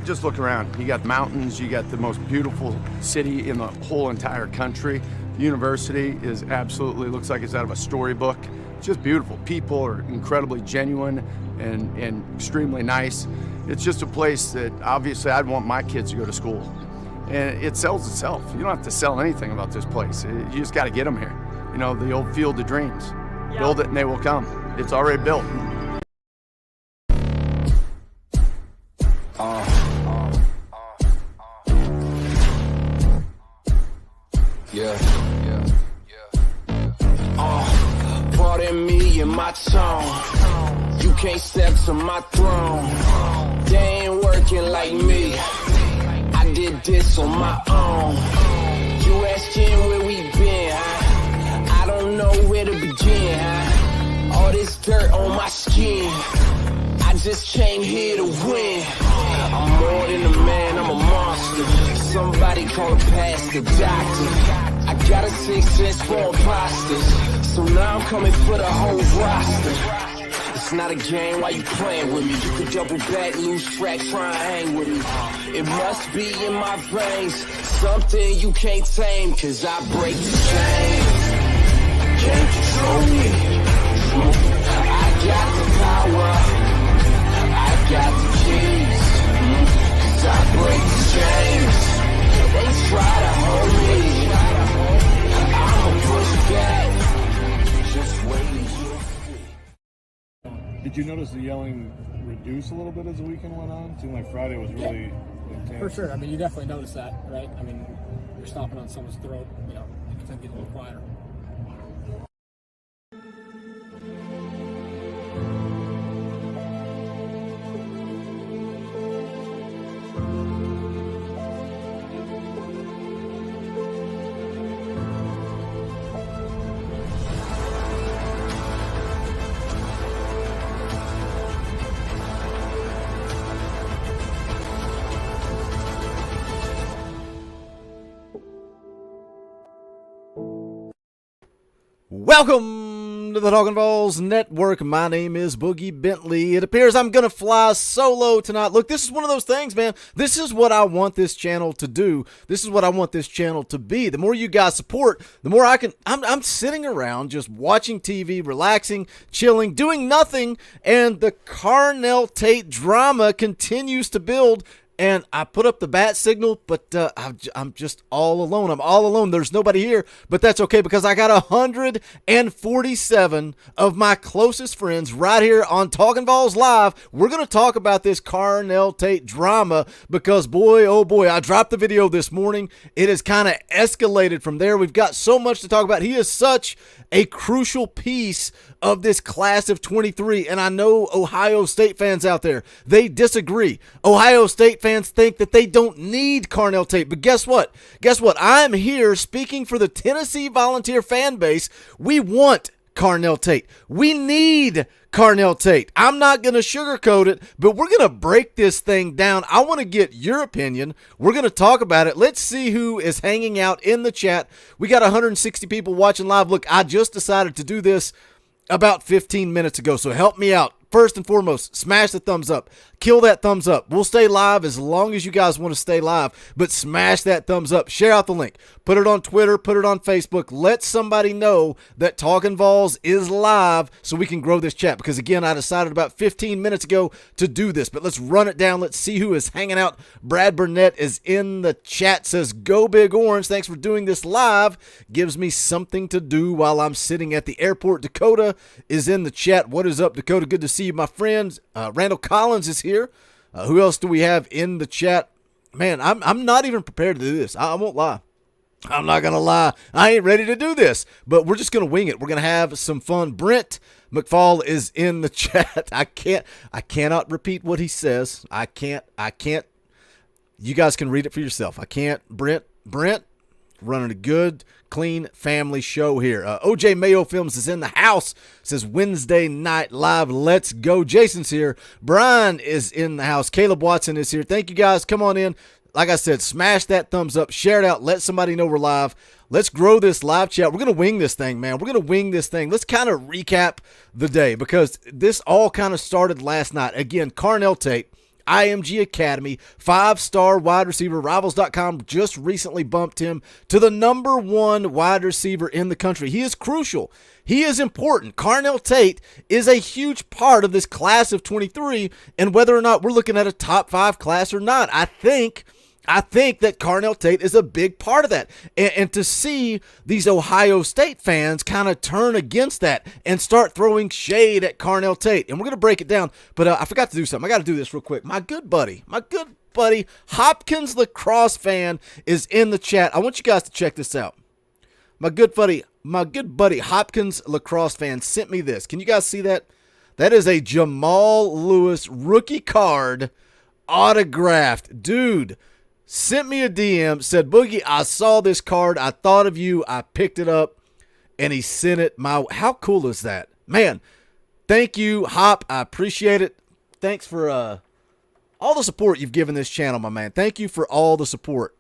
just look around. You got mountains, you got the most beautiful city in the whole entire country. The university is absolutely, looks like it's out of a storybook. It's just beautiful. People are incredibly genuine and extremely nice. It's just a place that obviously I'd want my kids to go to school. And it sells itself. You don't have to sell anything about this place. You just got to get them here. You know, the old field of dreams. Yep. Build it and they will come. It's already built. Pardon me and my tone. You can't step to my throne. They ain't working like me. I did this on my own. You asking where we been, huh? I don't know where to begin, huh? All this dirt on my skin. I just came here to win. I'm more than a man, I'm a monster. Somebody call a pastor, doctor. I got a 6th sense for imposters. So now I'm coming for the whole roster. It's not a game, why you playing with me? You could double back, lose track, try and hang with me. It must be in my veins, something you can't tame, cause I break the chains. Can't control me. I got the power, I got the keys, cause I break the chains. They try to hold me, I'ma push back, just wait. Did you notice the yelling reduce a little bit as the weekend went on? It seemed like Friday was really intense. For sure. I mean, you definitely notice that, right? I mean, you're stomping on someone's throat, you know, you can get a little quieter. Welcome to the Talkin VAWLS Network. My name is Boogie Bentley. It appears I'm going to fly solo tonight. Look, this is one of those things, man. This is what I want this channel to do. This is what I want this channel to be. The more you guys support, the more I can... I'm sitting around just watching TV, relaxing, chilling, doing nothing, and the Carnell Tate drama continues to build. And I put up the bat signal, but I'm just all alone. I'm all alone. There's nobody here, but that's okay because I got 147 of my closest friends right here on Talkin VAWLS Live. We're going to talk about this Carnell Tate drama because, boy, oh boy, I dropped the video this morning. It has kind of escalated from there. We've got so much to talk about. He is such a crucial piece of this class of 23, and I know Ohio State fans out there, they disagree. Ohio State fans think that they don't need Carnell Tate, but guess what? Guess what? I'm here speaking for the Tennessee Volunteer fan base. We want Carnell Tate. We need Carnell Tate. I'm not going to sugarcoat it, but we're going to break this thing down. I want to get your opinion. We're going to talk about it. Let's see who is hanging out in the chat. We got 160 people watching live. Look, I just decided to do this about 15 minutes ago, so help me out. First and foremost, smash the thumbs up. Kill that thumbs up. We'll stay live as long as you guys want to stay live, but smash that thumbs up. Share out the link. Put it on Twitter. Put it on Facebook. Let somebody know that Talkin VAWLS is live so we can grow this chat because, again, I decided about 15 minutes ago to do this, but let's run it down. Let's see who is hanging out. Brad Burnett is in the chat, says, "Go Big Orange. Thanks for doing this live. Gives me something to do while I'm sitting at the airport." Dakota is in the chat. What is up, Dakota? Good to see you, my friends. Randall Collins is here. Who else do we have in the chat? Man, I'm not even prepared to do this. I won't lie. I'm not going to lie. I ain't ready to do this, but we're just going to wing it. We're going to have some fun. Brent McFall is in the chat. I cannot repeat what he says. I can't. You guys can read it for yourself. I can't. Brent, running a good, clean family show here. OJ Mayo Films is in the house. Says Wednesday night live. Let's go. Jason's here. Brian is in the house. Caleb Watson is here. Thank you guys. Come on in. Like I said, smash that thumbs up. Share it out. Let somebody know we're live. Let's grow this live chat. We're going to wing this thing, man. We're going to wing this thing. Let's kind of recap the day because this all kind of started last night. Again, Carnell Tate, IMG Academy, 5-star wide receiver. Rivals.com just recently bumped him to the #1 wide receiver in the country. He is crucial. He is important. Carnell Tate is a huge part of this class of 23, and whether or not we're looking at a top 5 class or not, I think that Carnell Tate is a big part of that. And to see these Ohio State fans kind of turn against that and start throwing shade at Carnell Tate. And we're going to break it down, but I forgot to do something. I got to do this real quick. My good buddy, Hopkins lacrosse fan is in the chat. I want you guys to check this out. My good buddy Hopkins lacrosse fan sent me this. Can you guys see that? That is a Jamal Lewis rookie card autographed. Dude, sent me a DM, said, Boogie, I saw this card. I thought of you. I picked it up, and he sent it my. How cool is that? Man, thank you, Hop. I appreciate it. Thanks for all the support you've given this channel, my man. Thank you for all the support.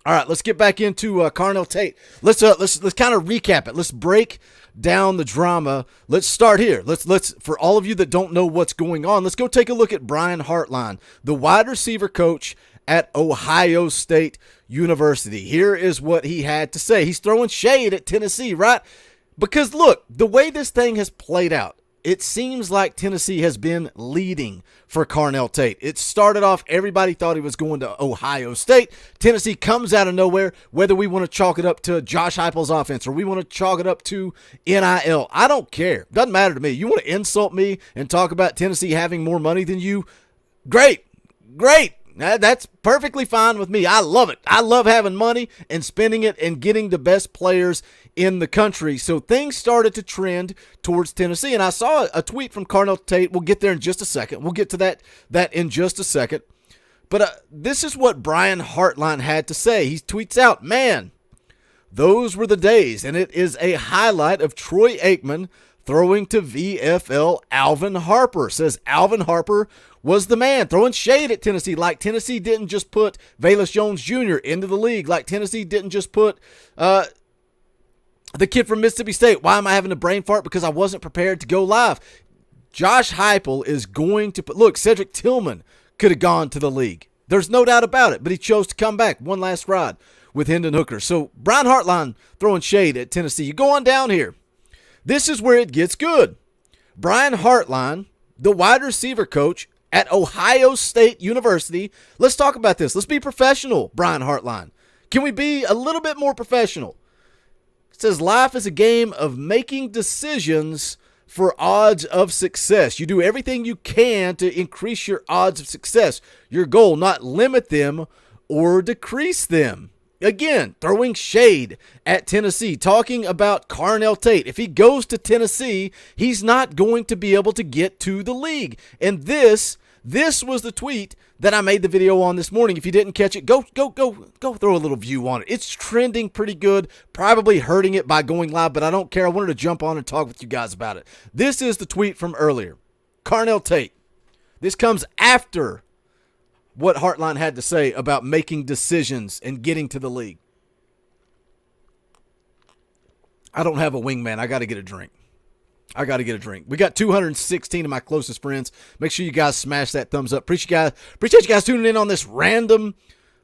All right, let's get back into Carnell Tate. Let's kind of recap it. Let's break down the drama. Let's start here. Let's for all of you that don't know what's going on, let's go take a look at Brian Hartline, the wide receiver coach at Ohio State University. Here is what he had to say. He's throwing shade at Tennessee, right? Because look, the way this thing has played out, it seems like Tennessee has been leading for Carnell Tate. It started off, everybody thought he was going to Ohio State. Tennessee comes out of nowhere, whether we want to chalk it up to Josh Heupel's offense or we want to chalk it up to NIL. I don't care. Doesn't matter to me. You want to insult me and talk about Tennessee having more money than you? Great. That's perfectly fine with me. I love it. I love having money and spending it and getting the best players in the country. So things started to trend towards Tennessee. And I saw a tweet from Carnell Tate. We'll get there in just a second. We'll get to that in just a second. But this is what Brian Hartline had to say. He tweets out, man, those were the days. And it is a highlight of Troy Aikman throwing to VFL Alvin Harper. Says Alvin Harper was the man, throwing shade at Tennessee, like Tennessee didn't just put Velus Jones Jr. into the league, like Tennessee didn't just put the kid from Mississippi State. Why am I having a brain fart? Because I wasn't prepared to go live. Josh Heupel is going to put, look, Cedric Tillman could have gone to the league. There's no doubt about it, but he chose to come back one last ride with Hendon Hooker. So Brian Hartline throwing shade at Tennessee. You go on down here. This is where it gets good. Brian Hartline, the wide receiver coach at Ohio State University. Let's talk about this. Let's be professional, Brian Hartline. Can we be a little bit more professional? It says life is a game of making decisions for odds of success. You do everything you can to increase your odds of success. Your goal, not limit them or decrease them. Again, throwing shade at Tennessee, talking about Carnell Tate. If he goes to Tennessee, he's not going to be able to get to the league. And this was the tweet that I made the video on this morning. If you didn't catch it, go throw a little view on it. It's trending pretty good, probably hurting it by going live, but I don't care. I wanted to jump on and talk with you guys about it. This is the tweet from earlier. Carnell Tate. This comes after what Hartline had to say about making decisions and getting to the league. I don't have a wingman. I got to get a drink. We got 216 of my closest friends. Make sure you guys smash that thumbs up. Appreciate you guys tuning in on this random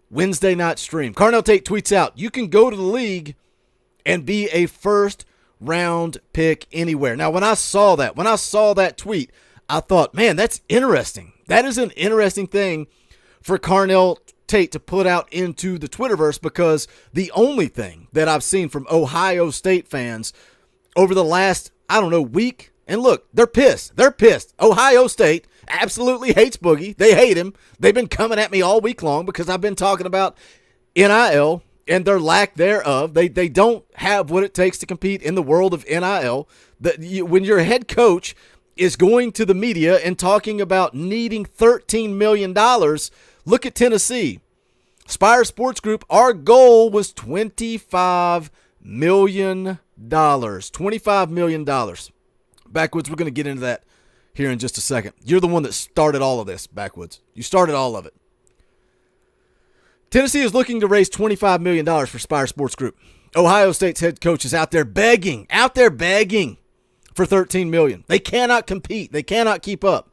Wednesday night stream. Carnell Tate tweets out, you can go to the league and be a first-round pick anywhere. Now, when I saw that tweet, I thought, man, that's interesting. That is an interesting thing for Carnell Tate to put out into the Twitterverse, because the only thing that I've seen from Ohio State fans over the last, week, and look, they're pissed. Ohio State absolutely hates Boogie. They hate him. They've been coming at me all week long because I've been talking about NIL and their lack thereof. They don't have what it takes to compete in the world of NIL. When your head coach is going to the media and talking about needing $13 million, look at Tennessee. Spire Sports Group, our goal was $25 million. $25 million. Backwoods, we're going to get into that here in just a second. You're the one that started all of this, Backwoods. You started all of it. Tennessee is looking to raise $25 million for Spire Sports Group. Ohio State's head coach is out there begging for $13 million. They cannot compete. They cannot keep up.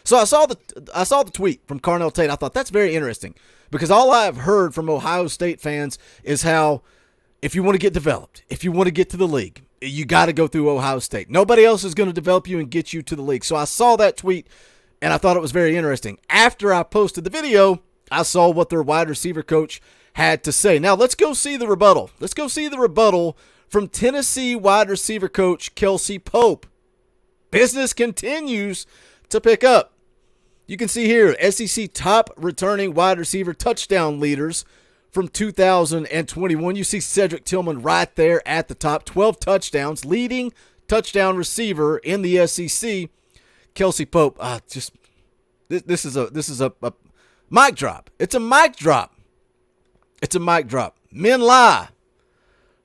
So I saw the tweet from Carnell Tate. I thought that's very interesting because all I've heard from Ohio State fans is how if you want to get developed, if you want to get to the league, you got to go through Ohio State. Nobody else is going to develop you and get you to the league. So I saw that tweet, and I thought it was very interesting. After I posted the video, I saw what their wide receiver coach had to say. Now, let's go see the rebuttal. Let's go see the rebuttal from Tennessee wide receiver coach Kelsey Pope. Business continues to pick up. You can see here, SEC top returning wide receiver touchdown leaders from 2021. You see Cedric Tillman right there at the top, 12 touchdowns, leading touchdown receiver in the SEC. Kelsey Pope, this is a mic drop. It's a mic drop. It's a mic drop. Men lie,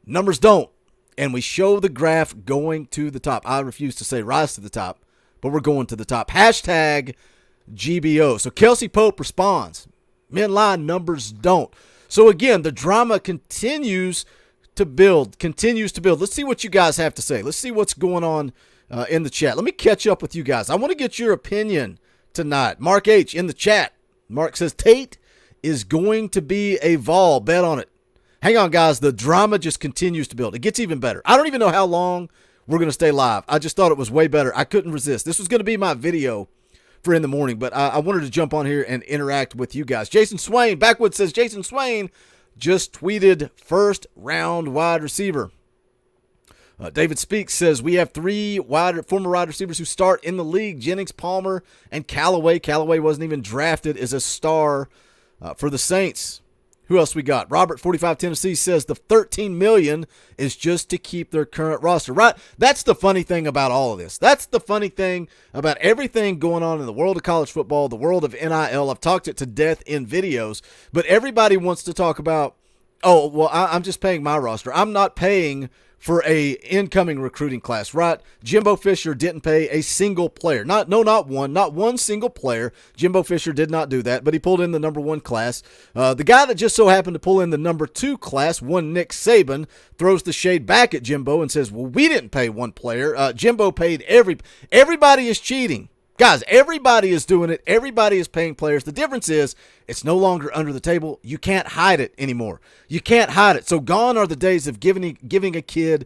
numbers don't, and we show the graph going to the top. I refuse to say rise to the top, but we're going to the top. Hashtag GBO. So Kelsey Pope responds, men lie, numbers don't. So again, the drama continues to build. Let's see what you guys have to say. Let's see what's going on in the chat. Let me catch up with you guys. I want to get your opinion tonight. Mark H. in the chat. Mark says, Tate is going to be a Vol. Bet on it. Hang on, guys. The drama just continues to build. It gets even better. I don't even know how long we're going to stay live. I just thought it was way better. I couldn't resist. This was going to be my video for in the morning, but I wanted to jump on here and interact with you guys. Jason Swain, Backwoods says, Jason Swain just tweeted first round wide receiver. David Speaks says, we have three former wide receivers who start in the league, Jennings, Palmer, and Callaway. Callaway wasn't even drafted as a star for the Saints. Who else we got? Robert 45 Tennessee says the $13 million is just to keep their current roster. Right? That's the funny thing about all of this. That's the funny thing about everything going on in the world of college football, the world of NIL. I've talked it to death in videos, but everybody wants to talk about, oh, well, I'm just paying my roster. I'm not paying for a incoming recruiting class, right? Jimbo Fisher didn't pay a single player. Not one single player. Jimbo Fisher did not do that, but he pulled in the number one class. The guy that just so happened to pull in the number two class, one Nick Saban, throws the shade back at Jimbo and says, well, we didn't pay one player. Jimbo paid everybody is cheating. Guys, everybody is doing it. Everybody is paying players. The difference is it's no longer under the table. You can't hide it anymore. You can't hide it. So gone are the days of giving a kid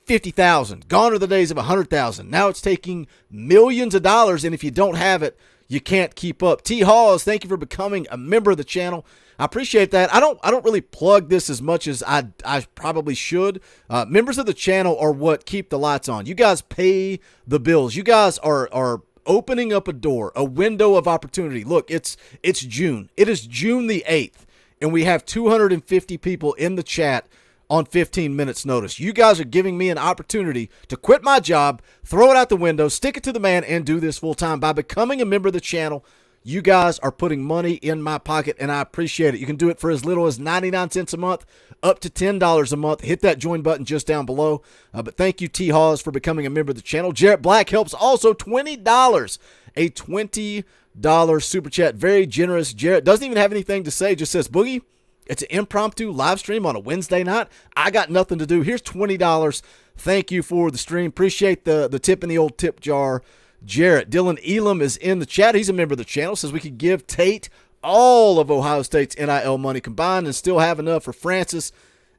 $50,000. Gone are the days of $100,000. Now it's taking millions of dollars, and if you don't have it, you can't keep up. T. Hawes, thank you for becoming a member of the channel. I appreciate that. I don't really plug this as much as I probably should. Members of the channel are what keep the lights on. You guys pay the bills. You guys are opening up a door, a window of opportunity. Look, it's June. It is June the 8th, and we have 250 people in the chat on 15 minutes notice. You guys are giving me an opportunity to quit my job, throw it out the window, stick it to the man, and do this full time. By becoming a member of the channel, you guys are putting money in my pocket, and I appreciate it. You can do it for as little as 99 cents a month, up to $10 a month. Hit that join button just down below. But thank you, T. Hawes, for becoming a member of the channel. Jarrett Black helps also $20. A $20 super chat. Very generous. Jarrett doesn't even have anything to say. Just says, Boogie, it's an impromptu live stream on a Wednesday night. I got nothing to do. Here's $20. Thank you for the stream. Appreciate the tip in the old tip jar. Jarrett. Dylan Elam is in the chat. He's a member of the channel. Says we could give Tate all of Ohio State's NIL money combined and still have enough for Francis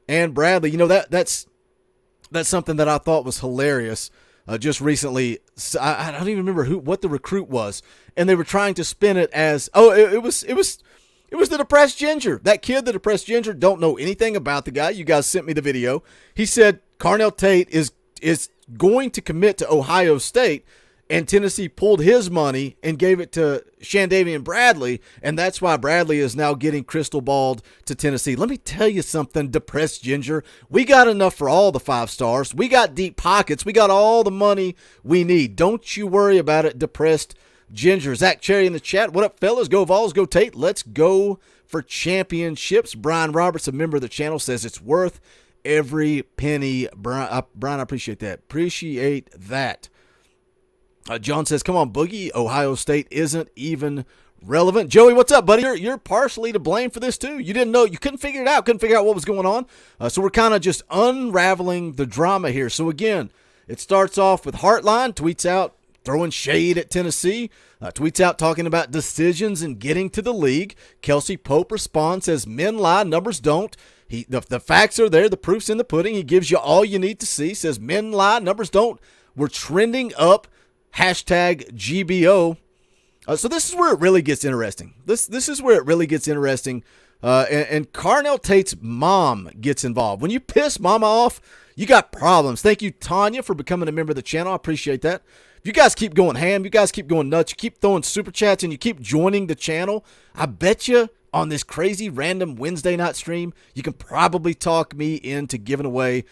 and Bradley. You know, that's something that I thought was hilarious. Just recently, I don't even remember what the recruit was, and they were trying to spin it as, it was the depressed ginger. That kid, the depressed ginger, don't know anything about the guy. You guys sent me the video. He said Carnell Tate is going to commit to Ohio State, and Tennessee pulled his money and gave it to Shandavian Bradley, and that's why Bradley is now getting crystal balled to Tennessee. Let me tell you something, depressed ginger. We got enough for all the 5 stars. We got deep pockets. We got all the money we need. Don't you worry about it, depressed ginger. Zach Cherry in the chat. What up, fellas? Go Vols, go Tate. Let's go for championships. Brian Roberts, a member of the channel, says it's worth every penny. Brian, I appreciate that. Appreciate that. John says, come on, Boogie. Ohio State isn't even relevant. Joey, what's up, buddy? You're partially to blame for this, too. You didn't know. You couldn't figure it out. Couldn't figure out what was going on. So we're kind of just unraveling the drama here. So, again, it starts off with Heartline, tweets out throwing shade at Tennessee. Tweets out talking about decisions and getting to the league. Kelsey Pope responds, says, men lie, numbers don't. The facts are there. The proof's in the pudding. He gives you all you need to see. Says, men lie, numbers don't. We're trending up. Hashtag GBO. So this is where it really gets interesting. This is where it really gets interesting. And Carnell Tate's mom gets involved. When you piss mama off, you got problems. Thank you, Tanya, for becoming a member of the channel. I appreciate that. If you guys keep going ham, you guys keep going nuts, you keep throwing super chats, and you keep joining the channel, I bet you on this crazy random Wednesday night stream, you can probably talk me into giving away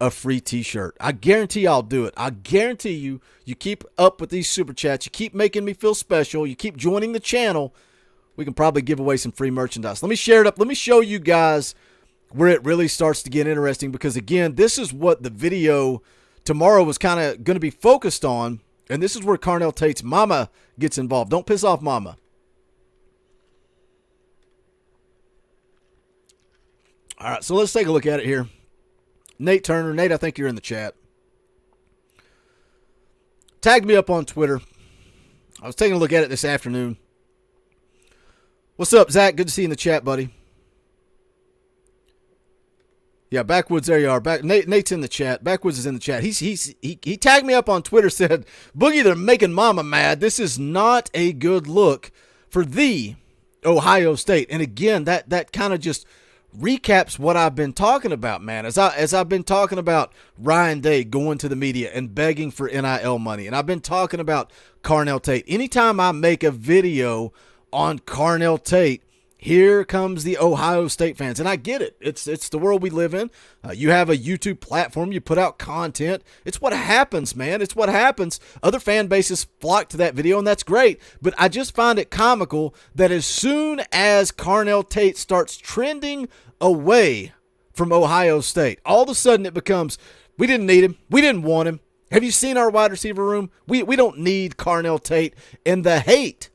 a free t-shirt. I guarantee I'll do it. I guarantee you keep up with these super chats, you keep making me feel special, you keep joining the channel, we can probably give away some free merchandise. Let me share it up. Let me show you guys where it really starts to get interesting, because again, this is what the video tomorrow was kind of going to be focused on, and this is where Carnell Tate's mama gets involved. Don't piss off mama. All right, so let's take a look at it here. Nate Turner. Nate, I think you're in the chat. Tagged me up on Twitter. I was taking a look at it this afternoon. What's up, Zach? Good to see you in the chat, buddy. Yeah, Backwoods, there you are. Nate's in the chat. Backwoods is in the chat. He tagged me up on Twitter, said, Boogie, they're making mama mad. This is not a good look for the Ohio State. And again, that kind of just recaps what I've been talking about, man. As I've been talking about Ryan Day going to the media and begging for NIL money, and I've been talking about Carnell Tate. Anytime I make a video on Carnell Tate, here comes the Ohio State fans, and I get it. It's the world we live in. You have a YouTube platform. You put out content. It's what happens, man. It's what happens. Other fan bases flock to that video, and that's great. But I just find it comical that as soon as Carnell Tate starts trending away from Ohio State, all of a sudden it becomes, we didn't need him. We didn't want him. Have you seen our wide receiver room? We don't need Carnell Tate. And the hate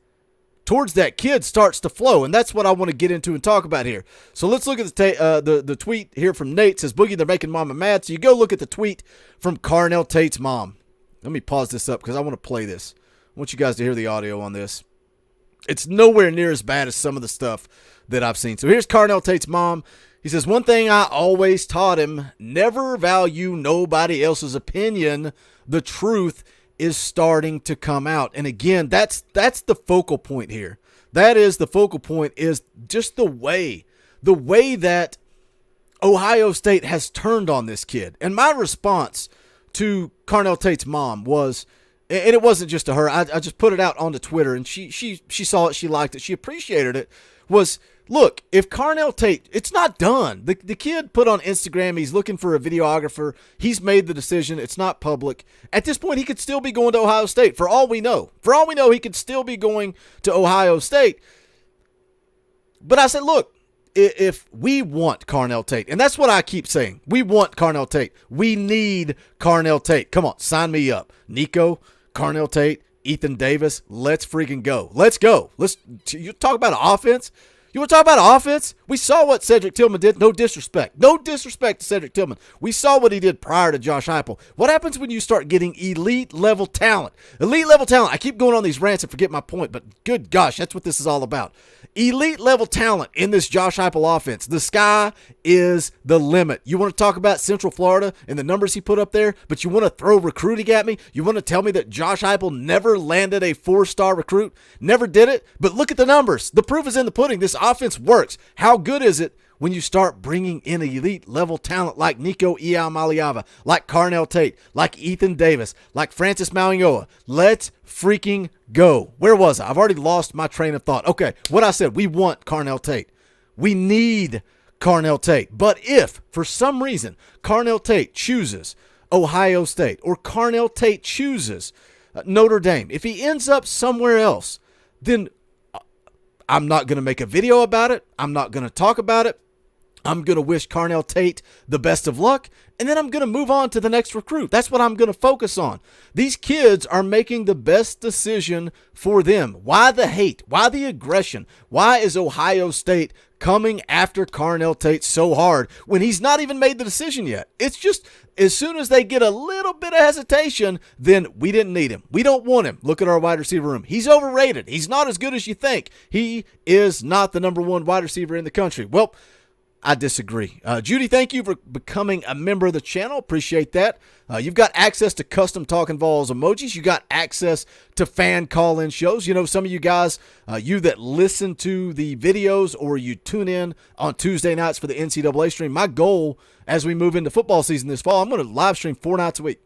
towards that kid starts to flow, and that's what I want to get into and talk about here. So let's look at the tweet here from Nate. It says, Boogie, they're making mama mad. So you go look at the tweet from Carnell Tate's mom. Let me pause this up because I want to play this. I want you guys to hear the audio on this. It's nowhere near as bad as some of the stuff that I've seen. So here's Carnell Tate's mom. He says, one thing I always taught him, never value nobody else's opinion. The truth is starting to come out. And again, that's the focal point here. That is the focal point, is just the way that Ohio State has turned on this kid. And my response to Carnell Tate's mom was, and it wasn't just to her, I just put it out onto Twitter, and she saw it, she liked it, she appreciated it, was, look, if Carnell Tate, it's not done. The kid put on Instagram, he's looking for a videographer. He's made the decision. It's not public. At this point, he could still be going to Ohio State. For all we know. For all we know, he could still be going to Ohio State. But I said, look, if we want Carnell Tate, and that's what I keep saying, we want Carnell Tate. We need Carnell Tate. Come on, sign me up. Nico, Carnell Tate, Ethan Davis, let's freaking go. Let's go. You talk about offense. You want to talk about offense? We saw what Cedric Tillman did. No disrespect. No disrespect to Cedric Tillman. We saw what he did prior to Josh Heupel. What happens when you start getting elite-level talent? Elite-level talent. I keep going on these rants and forget my point, but good gosh, that's what this is all about. Elite-level talent in this Josh Heupel offense. The sky is the limit. You want to talk about Central Florida and the numbers he put up there, but you want to throw recruiting at me? You want to tell me that Josh Heupel never landed a 4-star recruit? Never did it? But look at the numbers. The proof is in the pudding. This offense works. How good is it when you start bringing in elite level talent like Nico Iamaleava, like Carnell Tate, like Ethan Davis, like Francis Mauigoa? Let's freaking go. Where was I? I've already lost my train of thought. Okay, what I said, we want Carnell Tate. We need Carnell Tate. But if, for some reason, Carnell Tate chooses Ohio State or Carnell Tate chooses Notre Dame, if he ends up somewhere else, then I'm not going to make a video about it. I'm not going to talk about it. I'm going to wish Carnell Tate the best of luck, and then I'm going to move on to the next recruit. That's what I'm going to focus on. These kids are making the best decision for them. Why the hate? Why the aggression? Why is Ohio State coming after Carnell Tate so hard when he's not even made the decision yet? It's just as soon as they get a little bit of hesitation, then we didn't need him. We don't want him. Look at our wide receiver room. He's overrated. He's not as good as you think. He is not the number one wide receiver in the country. Well, I disagree. Judy, thank you for becoming a member of the channel. Appreciate that. You've got access to custom Talkin VAWLS emojis. You got access to fan call-in shows. You know, some of you guys, you that listen to the videos or you tune in on Tuesday nights for the NCAA stream, my goal as we move into football season this fall, I'm going to live stream 4 nights a week.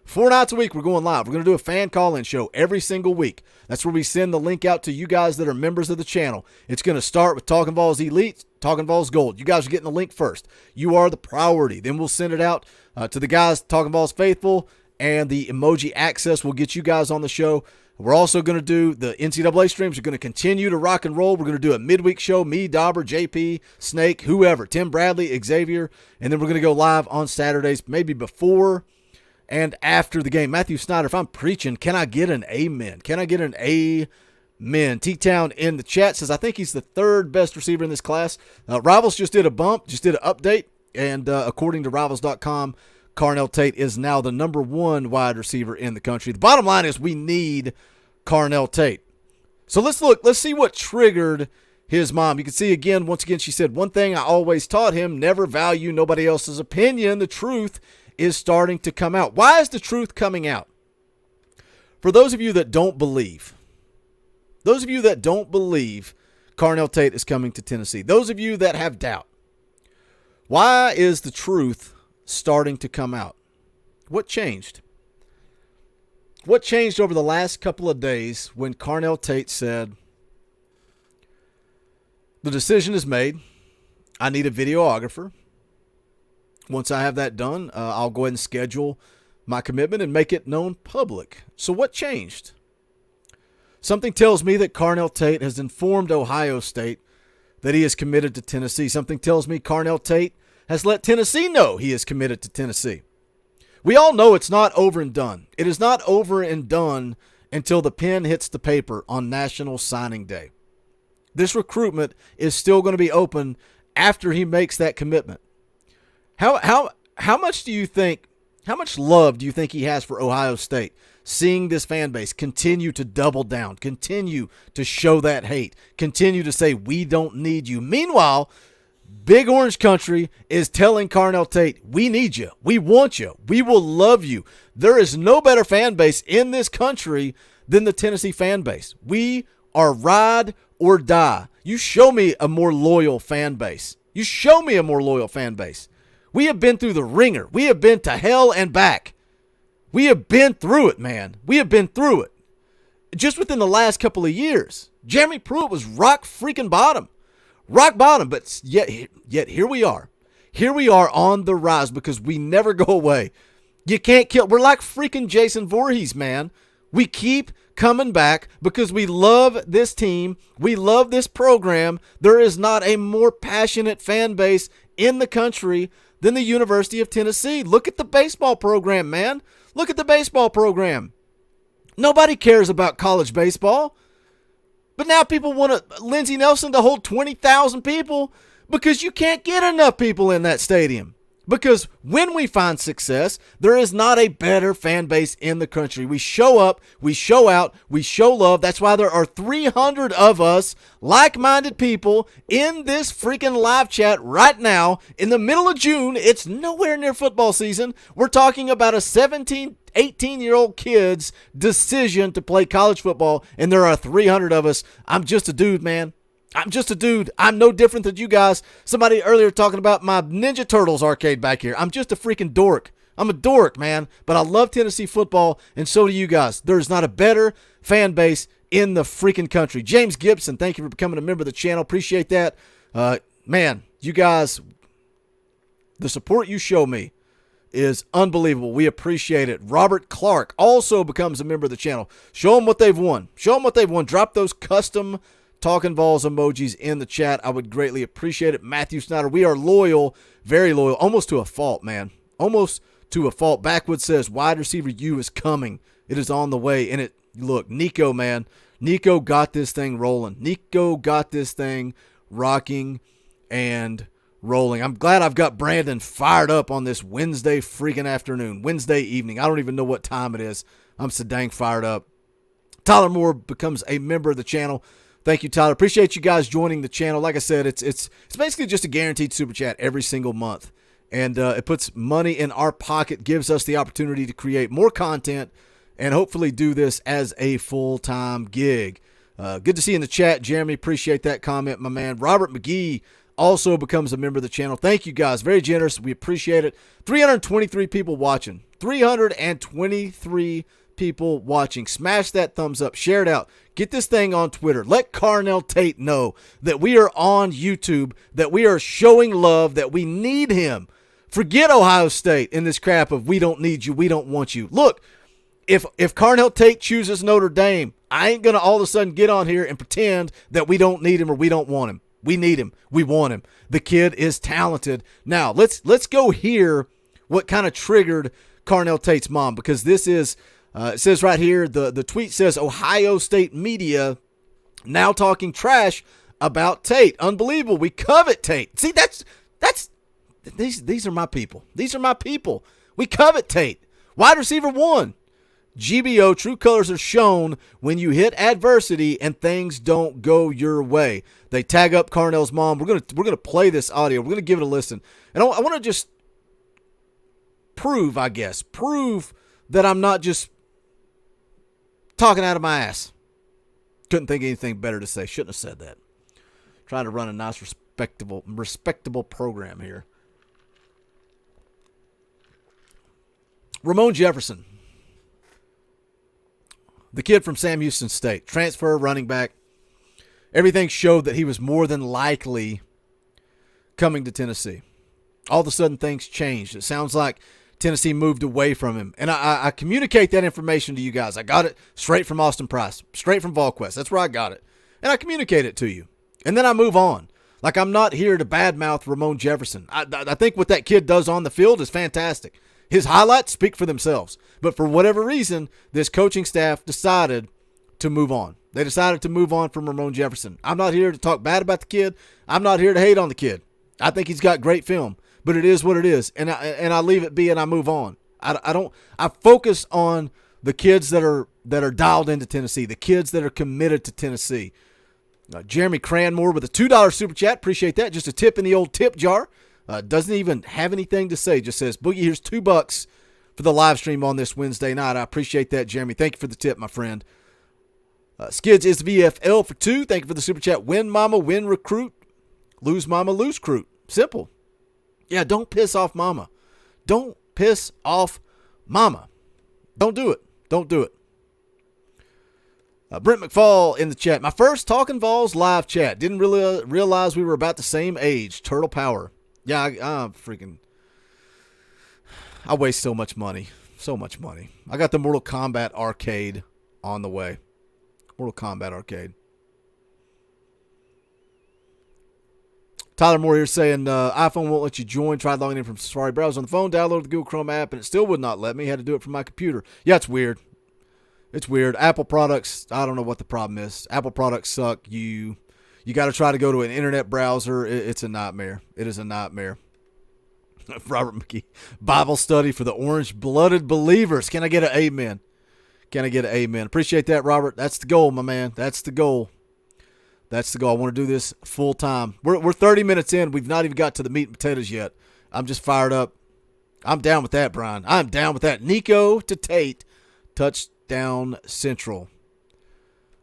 4 nights a week, we're going live. We're going to do a fan call-in show every single week. That's where we send the link out to you guys that are members of the channel. It's going to start with Talkin VAWLS Elite, Talkin VAWLS Gold. You guys are getting the link first. You are the priority. Then we'll send it out to the guys, Talkin VAWLS Faithful, and the emoji access will get you guys on the show. We're also going to do the NCAA streams. We're going to continue to rock and roll. We're going to do a midweek show, me, Dauber, JP, Snake, whoever, Tim Bradley, Xavier, and then we're going to go live on Saturdays, maybe before and after the game. Matthew Snyder, if I'm preaching, can I get an amen? Can I get an amen? T-Town in the chat says, I think he's the 3rd best receiver in this class. Rivals just did a bump, just did an update, and according to Rivals.com, Carnell Tate is now the number 1 wide receiver in the country. The bottom line is we need Carnell Tate. So let's look. Let's see what triggered his mom. You can see again, once again, she said, one thing I always taught him, never value nobody else's opinion. The truth is starting to come out. Why is the truth coming out? For those of you that don't believe, Carnell Tate is coming to Tennessee, those of you that have doubt, why is the truth starting to come out? What changed? What changed over the last couple of days when Carnell Tate said, the decision is made, I need a videographer. Once I have that done, I'll go ahead and schedule my commitment and make it known public. So what changed? Something tells me that Carnell Tate has informed Ohio State that he is committed to Tennessee. Something tells me Carnell Tate has let Tennessee know he is committed to Tennessee. We all know it's not over and done. It is not over and done until the pen hits the paper on National Signing Day. This recruitment is still going to be open after he makes that commitment. How much do you think, how much love do you think he has for Ohio State, seeing this fan base continue to double down, continue to show that hate, continue to say, we don't need you? Meanwhile, Big Orange Country is telling Carnell Tate, we need you, we want you, we will love you. There is no better fan base in this country than the Tennessee fan base. We are ride or die. You show me a more loyal fan base. You show me a more loyal fan base. We have been through the ringer. We have been to hell and back. We have been through it, man. We have been through it. Just within the last couple of years, Jeremy Pruitt was rock freaking bottom. Rock bottom, but yet here we are. Here we are on the rise because we never go away. You can't kill. We're like freaking Jason Voorhees, man. We keep coming back because we love this team. We love this program. There is not a more passionate fan base in the country than the University of Tennessee. Look at the baseball program, man. Look at the baseball program. Nobody cares about college baseball. But now people want Lindsey Nelson to hold 20,000 people because you can't get enough people in that stadium. Because when we find success, there is not a better fan base in the country. We show up, we show out, we show love. That's why there are 300 of us like-minded people in this freaking live chat right now. In the middle of June, it's nowhere near football season. We're talking about a 17, 18-year-old kid's decision to play college football, and there are 300 of us. I'm just a dude, man. I'm just a dude. I'm no different than you guys. Somebody earlier talking about my Ninja Turtles arcade back here. I'm just a freaking dork. I'm a dork, man. But I love Tennessee football, and so do you guys. There's not a better fan base in the freaking country. James Gibson, thank you for becoming a member of the channel. Appreciate that. Man, you guys, the support you show me is unbelievable. We appreciate it. Robert Clark also becomes a member of the channel. Show them what they've won. Show them what they've won. Drop those custom Talkin VAWLS emojis in the chat. I would greatly appreciate it. Matthew Snyder, we are loyal, very loyal, almost to a fault, man. Almost to a fault. Backwood says, wide receiver U is coming. It is on the way. And look, Nico, man. Nico got this thing rolling. Nico got this thing rocking and rolling. I'm glad I've got Brandon fired up on this Wednesday freaking afternoon, Wednesday evening. I don't even know what time it is. I'm so dang fired up. Tyler Moore becomes a member of the channel. Thank you, Tyler. Appreciate you guys joining the channel. Like I said, it's basically just a guaranteed super chat every single month. And it puts money in our pocket, gives us the opportunity to create more content, and hopefully do this as a full-time gig. Good to see you in the chat, Jeremy. Appreciate that comment, my man. Robert McGee also becomes a member of the channel. Thank you, guys. Very generous. We appreciate it. 323 people watching. 323 people watching. Smash that thumbs up. Share it out. Get this thing on Twitter. Let Carnell Tate know that we are on YouTube, that we are showing love, that we need him. Forget Ohio State in this crap of we don't need you, we don't want you. Look, if Carnell Tate chooses Notre Dame, I ain't going to all of a sudden get on here and pretend that we don't need him or we don't want him. We need him. We want him. The kid is talented. Now, let's go hear what kind of triggered Carnell Tate's mom, because this is, it says right here, the tweet says, Ohio State media now talking trash about Tate. Unbelievable. We covet Tate. See, these are my people. These are my people. We covet Tate. Wide receiver 1. GBO, true colors are shown when you hit adversity and things don't go your way. They tag up Carnell's mom. We're gonna play this audio. We're gonna give it a listen, and I want to just prove that I'm not just talking out of my ass. Couldn't think of anything better to say. Shouldn't have said that. Trying to run a nice, respectable program here. Ramon Jefferson. The kid from Sam Houston State, transfer, running back. Everything showed that he was more than likely coming to Tennessee. All of a sudden, things changed. It sounds like Tennessee moved away from him. And I communicate that information to you guys. I got it straight from Austin Price, straight from VolQuest. That's where I got it. And I communicate it to you. And then I move on. Like, I'm not here to badmouth Ramon Jefferson. I think what that kid does on the field is fantastic. His highlights speak for themselves. But for whatever reason, this coaching staff decided to move on. They decided to move on from Ramon Jefferson. I'm not here to talk bad about the kid. I'm not here to hate on the kid. I think he's got great film, but it is what it is, and I leave it be and I move on. I focus on the kids that are dialed into Tennessee, the kids that are committed to Tennessee. Jeremy Cranmore with a $2 super chat. Appreciate that. Just a tip in the old tip jar. Doesn't even have anything to say. Just says, Boogie, here's $2 for the live stream on this Wednesday night. I appreciate that, Jeremy. Thank you for the tip, my friend. Skids is VFL for 2. Thank you for the super chat. Win mama, win recruit. Lose mama, lose recruit. Simple. Yeah, don't piss off mama. Don't piss off mama. Don't do it. Don't do it. Brent McFall in the chat. My first Talkin VAWLS live chat. Didn't really realize we were about the same age. Turtle power. Yeah, I waste so much money. So much money. I got the Mortal Kombat arcade on the way. Mortal Kombat arcade. Tyler Moore here saying iPhone won't let you join. Tried logging in from Safari browser on the phone. Downloaded the Google Chrome app, and it still would not let me. Had to do it from my computer. Yeah, it's weird. It's weird. Apple products, I don't know what the problem is. Apple products suck. You got to try to go to an internet browser. It's a nightmare. It is a nightmare. Robert McKee. Bible study for the orange-blooded believers. Can I get an amen? Can I get an amen? Appreciate that, Robert. That's the goal, my man. That's the goal. That's the goal. I want to do this full time. We're 30 minutes in. We've not even got to the meat and potatoes yet. I'm just fired up. I'm down with that, Brian. I'm down with that. Nico to Tate, touchdown central.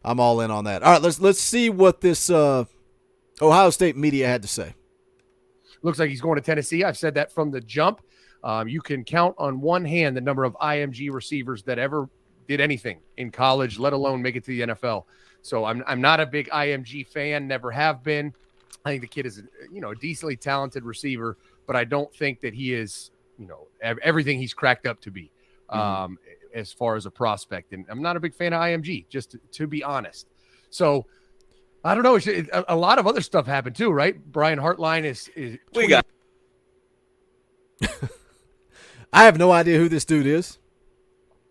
I'm all in on that. All right, let's see what this Ohio State media had to say. Looks like he's going to Tennessee. I've said that from the jump. You can count on one hand the number of IMG receivers that ever did anything in college, let alone make it to the NFL. So I'm not a big IMG fan, never have been. I think the kid is, a decently talented receiver, but I don't think that he is, everything he's cracked up to be as far as a prospect. And I'm not a big fan of IMG, just to be honest. So I don't know. A lot of other stuff happened too, right? Brian Hartline is We got I have no idea who this dude is.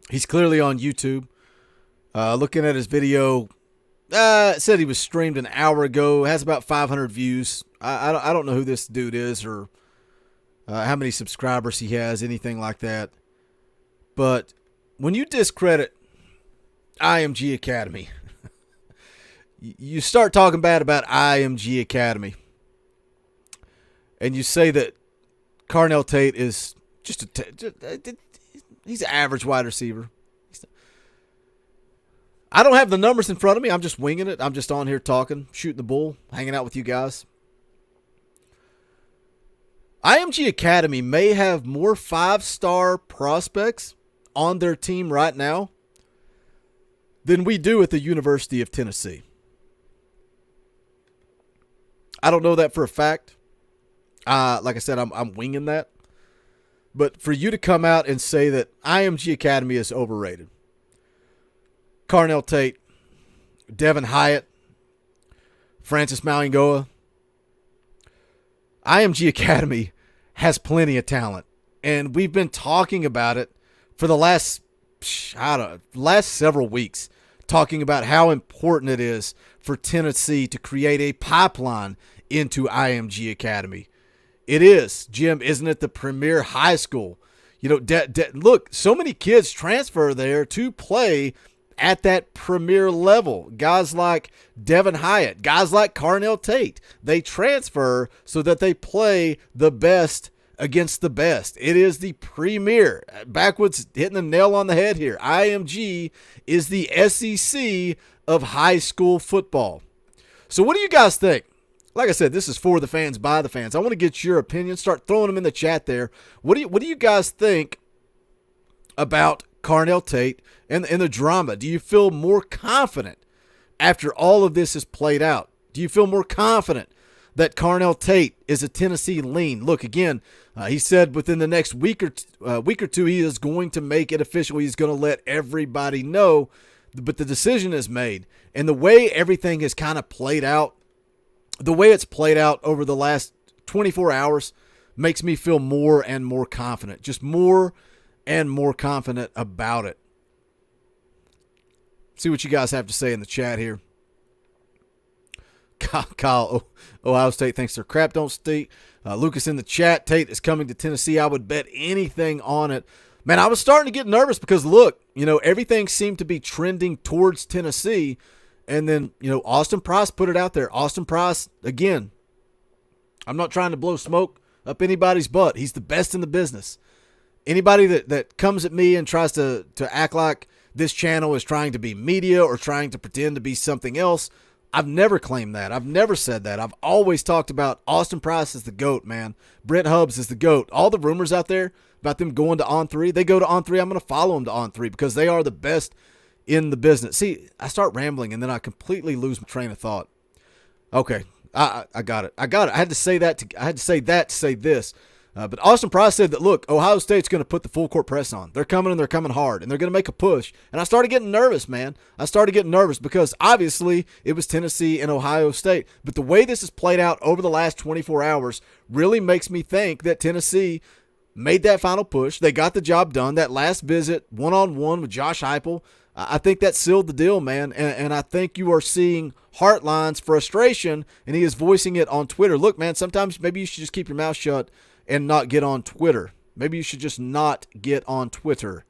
He's clearly on YouTube. Looking at his video, it said he was streamed an hour ago. Has about 500 views. I don't know who this dude is or how many subscribers he has, anything like that. But when you discredit IMG Academy, you start talking bad about IMG Academy, and you say that Carnell Tate is just he's an average wide receiver. I don't have the numbers in front of me. I'm just winging it. I'm just on here talking, shooting the bull, hanging out with you guys. IMG Academy may have more 5-star prospects on their team right now than we do at the University of Tennessee. I don't know that for a fact. Like I said, I'm winging that. But for you to come out and say that IMG Academy is overrated, Carnell Tate, Devin Hyatt, Francis Mauigoa, IMG Academy has plenty of talent. And we've been talking about it for the last several weeks, talking about how important it is for Tennessee to create a pipeline into IMG Academy. It is, Jim, isn't it the premier high school? You know, look, so many kids transfer there to play at that premier level. Guys like Devin Hyatt, guys like Carnell Tate, they transfer so that they play the best against the best. It is the premier. Backwoods hitting the nail on the head here. IMG is the SEC of high school football. So what do you guys think? Like I said, this is for the fans, by the fans. I want to get your opinion. Start throwing them in the chat there. What do you guys think about Carnell Tate and the drama? Do you feel more confident after all of this is played out? Do you feel more confident that Carnell Tate is a Tennessee lean? Look, again, he said within the next week or two he is going to make it official. He's going to let everybody know, but the decision is made. And the way everything has kind of played out, the way it's played out over the last 24 hours makes me feel more and more confident, just more and more confident about it. See what you guys have to say in the chat here. Kyle, Ohio State thinks their crap don't stink. Lucas in the chat, Tate is coming to Tennessee. I would bet anything on it. Man, I was starting to get nervous because, look, you know, everything seemed to be trending towards Tennessee. And then, you know, Austin Price put it out there. Austin Price, again, I'm not trying to blow smoke up anybody's butt. He's the best in the business. Anybody that comes at me and tries to act like this channel is trying to be media or trying to pretend to be something else, I've never claimed that. I've never said that. I've always talked about Austin Price is the GOAT, man. Brent Hubbs is the GOAT. All the rumors out there about them going to On3, they go to On3. I'm going to follow them to On3 because they are the best in the business. See, I start rambling and then I completely lose my train of thought. Okay, I got it. I had to say that to say this. But Austin Price said that, look, Ohio State's going to put the full court press on. They're coming and they're coming hard and they're going to make a push. And I started getting nervous, man. I started getting nervous because obviously it was Tennessee and Ohio State. But the way this has played out over the last 24 hours really makes me think that Tennessee made that final push. They got the job done. That last visit, one-on-one with Josh Heupel, I think that sealed the deal, man. And I think you are seeing Hartline's frustration, and he is voicing it on Twitter. Look, man, sometimes maybe you should just keep your mouth shut and not get on Twitter. Maybe you should just not get on Twitter.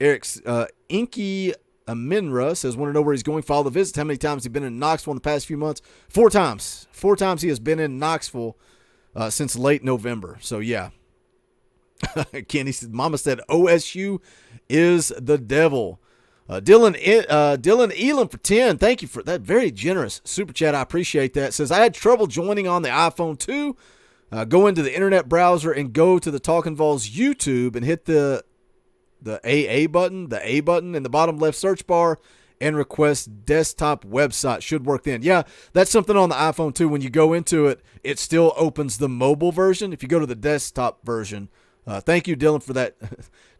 Eric's Inky Aminra says, want to know where he's going. Follow the visit. How many times has he been in Knoxville in the past few months? 4 times. 4 times he has been in Knoxville since late November. So, yeah. Kenny said, Mama said OSU is the devil. Dylan Elam for 10. Thank you for that. Very generous super chat. I appreciate that. Says, I had trouble joining on the iPhone 2. Go into the internet browser and go to the Talkin VAWLS YouTube and hit the A button in the bottom left search bar and request desktop website. Should work then. Yeah, that's something on the iPhone too. When you go into it, it still opens the mobile version. If you go to the desktop version, thank you, Dylan, for that.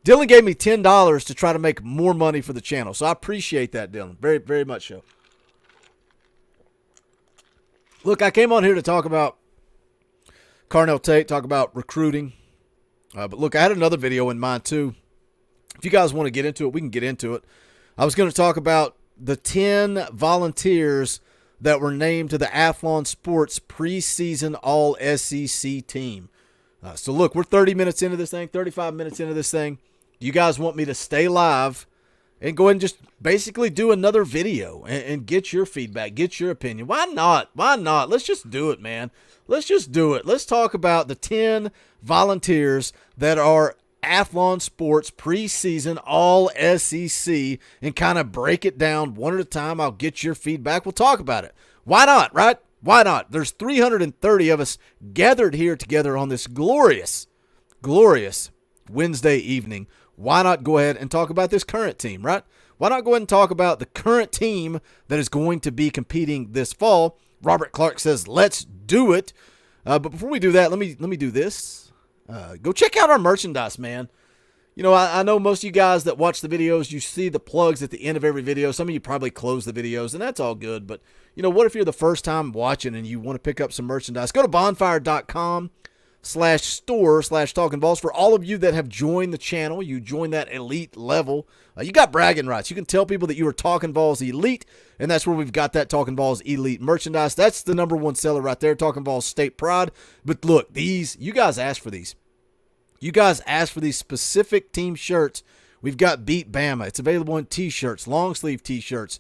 Dylan gave me $10 to try to make more money for the channel. So I appreciate that, Dylan. Very, very much so. Look, I came on here to talk about Carnell Tate, talk about recruiting. But look, I had another video in mind too. If you guys want to get into it, we can get into it. I was going to talk about the 10 volunteers that were named to the Athlon Sports preseason All-SEC team. So look, we're 30 minutes into this thing, 35 minutes into this thing. You guys want me to stay live and go ahead and just basically do another video and get your feedback, get your opinion. Why not? Why not? Let's just do it, man. Let's just do it. Let's talk about the 10 volunteers that are Athlon Sports preseason All-SEC and kind of break it down one at a time. I'll get your feedback. We'll talk about it. Why not, right? Why not? There's 330 of us gathered here together on this glorious, glorious Wednesday evening. Why not go ahead and talk about this current team, right? Why not go ahead and talk about the current team that is going to be competing this fall? Robert Clark says, let's do it. But before we do that, let me do this. Go check out our merchandise, man. You know, I know most of you guys that watch the videos, you see the plugs at the end of every video. Some of you probably close the videos, and that's all good. But, you know, what if you're the first time watching and you want to pick up some merchandise? Go to bonfire.com/store/Talkin VAWLS. For all of you that have joined the channel, you join that elite level. You got bragging rights. You can tell people that you are Talkin VAWLS Elite, and that's where we've got that Talkin VAWLS Elite merchandise. That's the #1 seller right there, Talkin VAWLS State Pride. But look, these, you guys asked for these. You guys asked for these specific team shirts. We've got Beat Bama. It's available in t-shirts, long sleeve t-shirts,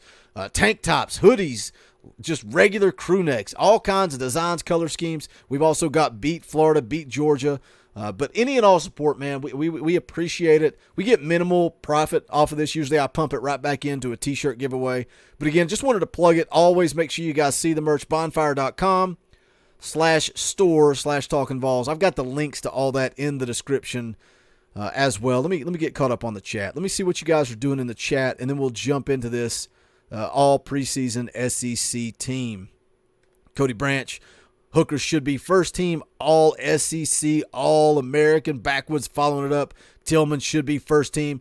tank tops, hoodies, just regular crew necks, all kinds of designs, color schemes. We've also got Beat Florida, Beat Georgia. But any and all support, man, we appreciate it. We get minimal profit off of this. Usually I pump it right back into a t-shirt giveaway. But again, just wanted to plug it. Always make sure you guys see the merch, bonfire.com/store/Talkin VAWLS. I've got the links to all that in the description as well. Let me get caught up on the chat. Let me see what you guys are doing in the chat, and then we'll jump into this all preseason SEC team. Cody Branch, Hookers should be first team All-SEC, All-American. Backwoods following it up. Tillman should be first team.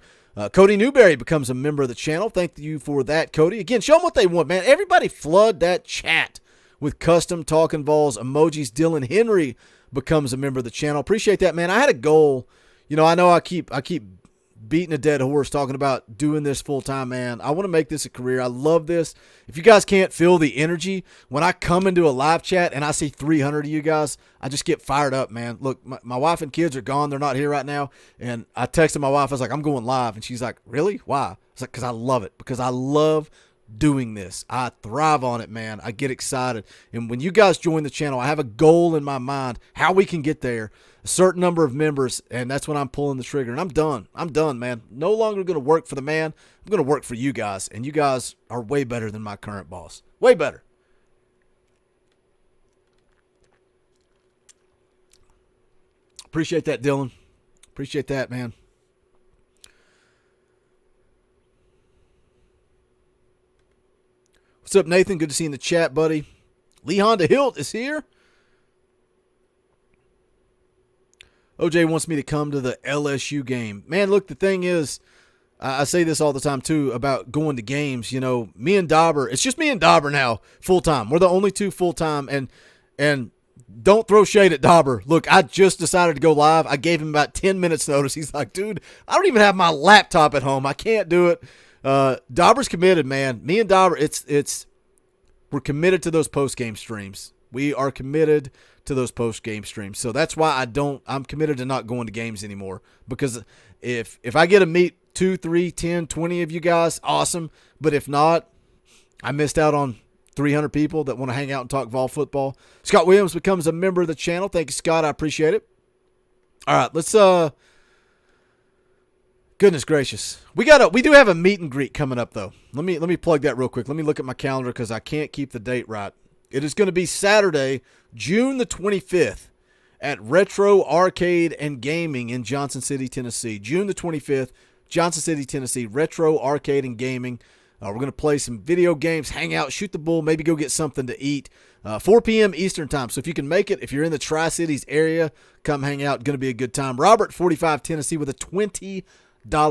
Cody Newberry becomes a member of the channel. Thank you for that, Cody. Again, show them what they want, man. Everybody flood that chat with custom Talkin VAWLS emojis. Dylan Henry becomes a member of the channel. Appreciate that, man. I had a goal. You know I keep beating a dead horse talking about doing this full time, man. I want to make this a career. I love this. If you guys can't feel the energy when I come into a live chat and I see 300 of you guys, I just get fired up, man. Look, my wife and kids are gone. They're not here right now. And I texted my wife. I was like, I'm going live. And she's like, really? Why? I was like, because I love it. Because I love doing this. I thrive on it, man. I get excited. And when you guys join the channel, I have a goal in my mind, how we can get there, a certain number of members, and that's when I'm pulling the trigger. And I'm done. I'm done, man. No longer going to work for the man. I'm going to work for you guys. And you guys are way better than my current boss. Way better. Appreciate that, Dylan. Appreciate that, man. What's up, Nathan? Good to see you in the chat, buddy. Lee Honda Hilt is here. OJ wants me to come to the LSU game. Man, look, the thing is, I say this all the time, too, about going to games. You know, me and Dauber, it's just me and Dauber now, full-time. We're the only two full-time, and don't throw shade at Dauber. Look, I just decided to go live. I gave him about 10 minutes notice. He's like, dude, I don't even have my laptop at home. I can't do it. Dauber's committed, man. Me and Dauber, we're committed to those post-game streams. We are committed to those post-game streams. So that's why I'm committed to not going to games anymore. Because if I get to meet 2, 3, 10, 20 of you guys, awesome. But if not, I missed out on 300 people that want to hang out and talk Vol football. Scott Williams becomes a member of the channel. Thank you, Scott. I appreciate it. All right, let's goodness gracious. We do have a meet and greet coming up though. Let me plug that real quick. Let me look at my calendar because I can't keep the date right. It is going to be Saturday, June the 25th at Retro Arcade and Gaming in Johnson City, Tennessee. June the 25th, Johnson City, Tennessee, Retro Arcade and Gaming. We're going to play some video games, hang out, shoot the bull, maybe go get something to eat. 4 p.m. Eastern time. So if you can make it, if you're in the Tri-Cities area, come hang out. Going to be a good time. Robert, 45, Tennessee, with a $20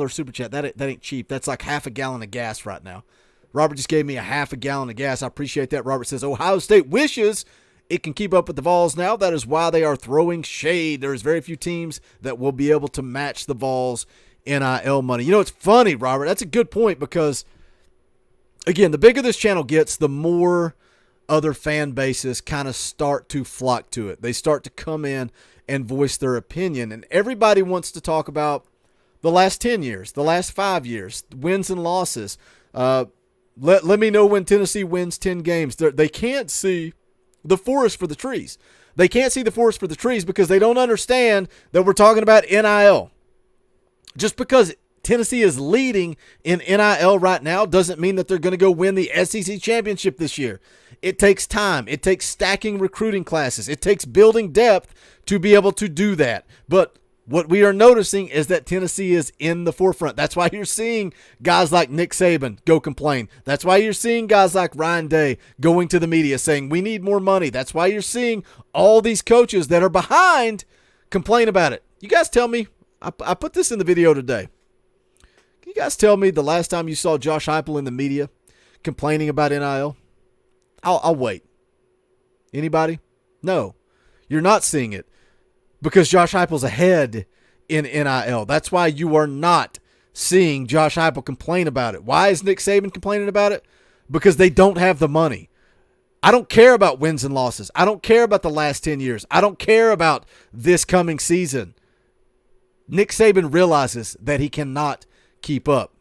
super chat. That ain't cheap. That's like half a gallon of gas right now. Robert just gave me a half a gallon of gas. I appreciate that. Robert says, Ohio State wishes it can keep up with the Vols now. That is why they are throwing shade. There's very few teams that will be able to match the Vols NIL money. You know, it's funny, Robert. That's a good point because, again, the bigger this channel gets, the more other fan bases kind of start to flock to it. They start to come in and voice their opinion. And everybody wants to talk about the last 10 years, the last 5 years, wins and losses. Let me know when Tennessee wins 10 games. They can't see the forest for the trees. They can't see the forest for the trees because they don't understand that we're talking about NIL. Just because Tennessee is leading in NIL right now doesn't mean that they're going to go win the SEC championship this year. It takes time. It takes stacking recruiting classes. It takes building depth to be able to do that. But what we are noticing is that Tennessee is in the forefront. That's why you're seeing guys like Nick Saban go complain. That's why you're seeing guys like Ryan Day going to the media saying, we need more money. That's why you're seeing all these coaches that are behind complain about it. You guys tell me, I put this in the video today. Can you guys tell me the last time you saw Josh Heupel in the media complaining about NIL? I'll wait. Anybody? No, you're not seeing it. Because Josh Heupel's ahead in NIL. That's why you are not seeing Josh Heupel complain about it. Why is Nick Saban complaining about it? Because they don't have the money. I don't care about wins and losses. I don't care about the last 10 years. I don't care about this coming season. Nick Saban realizes that he cannot keep up.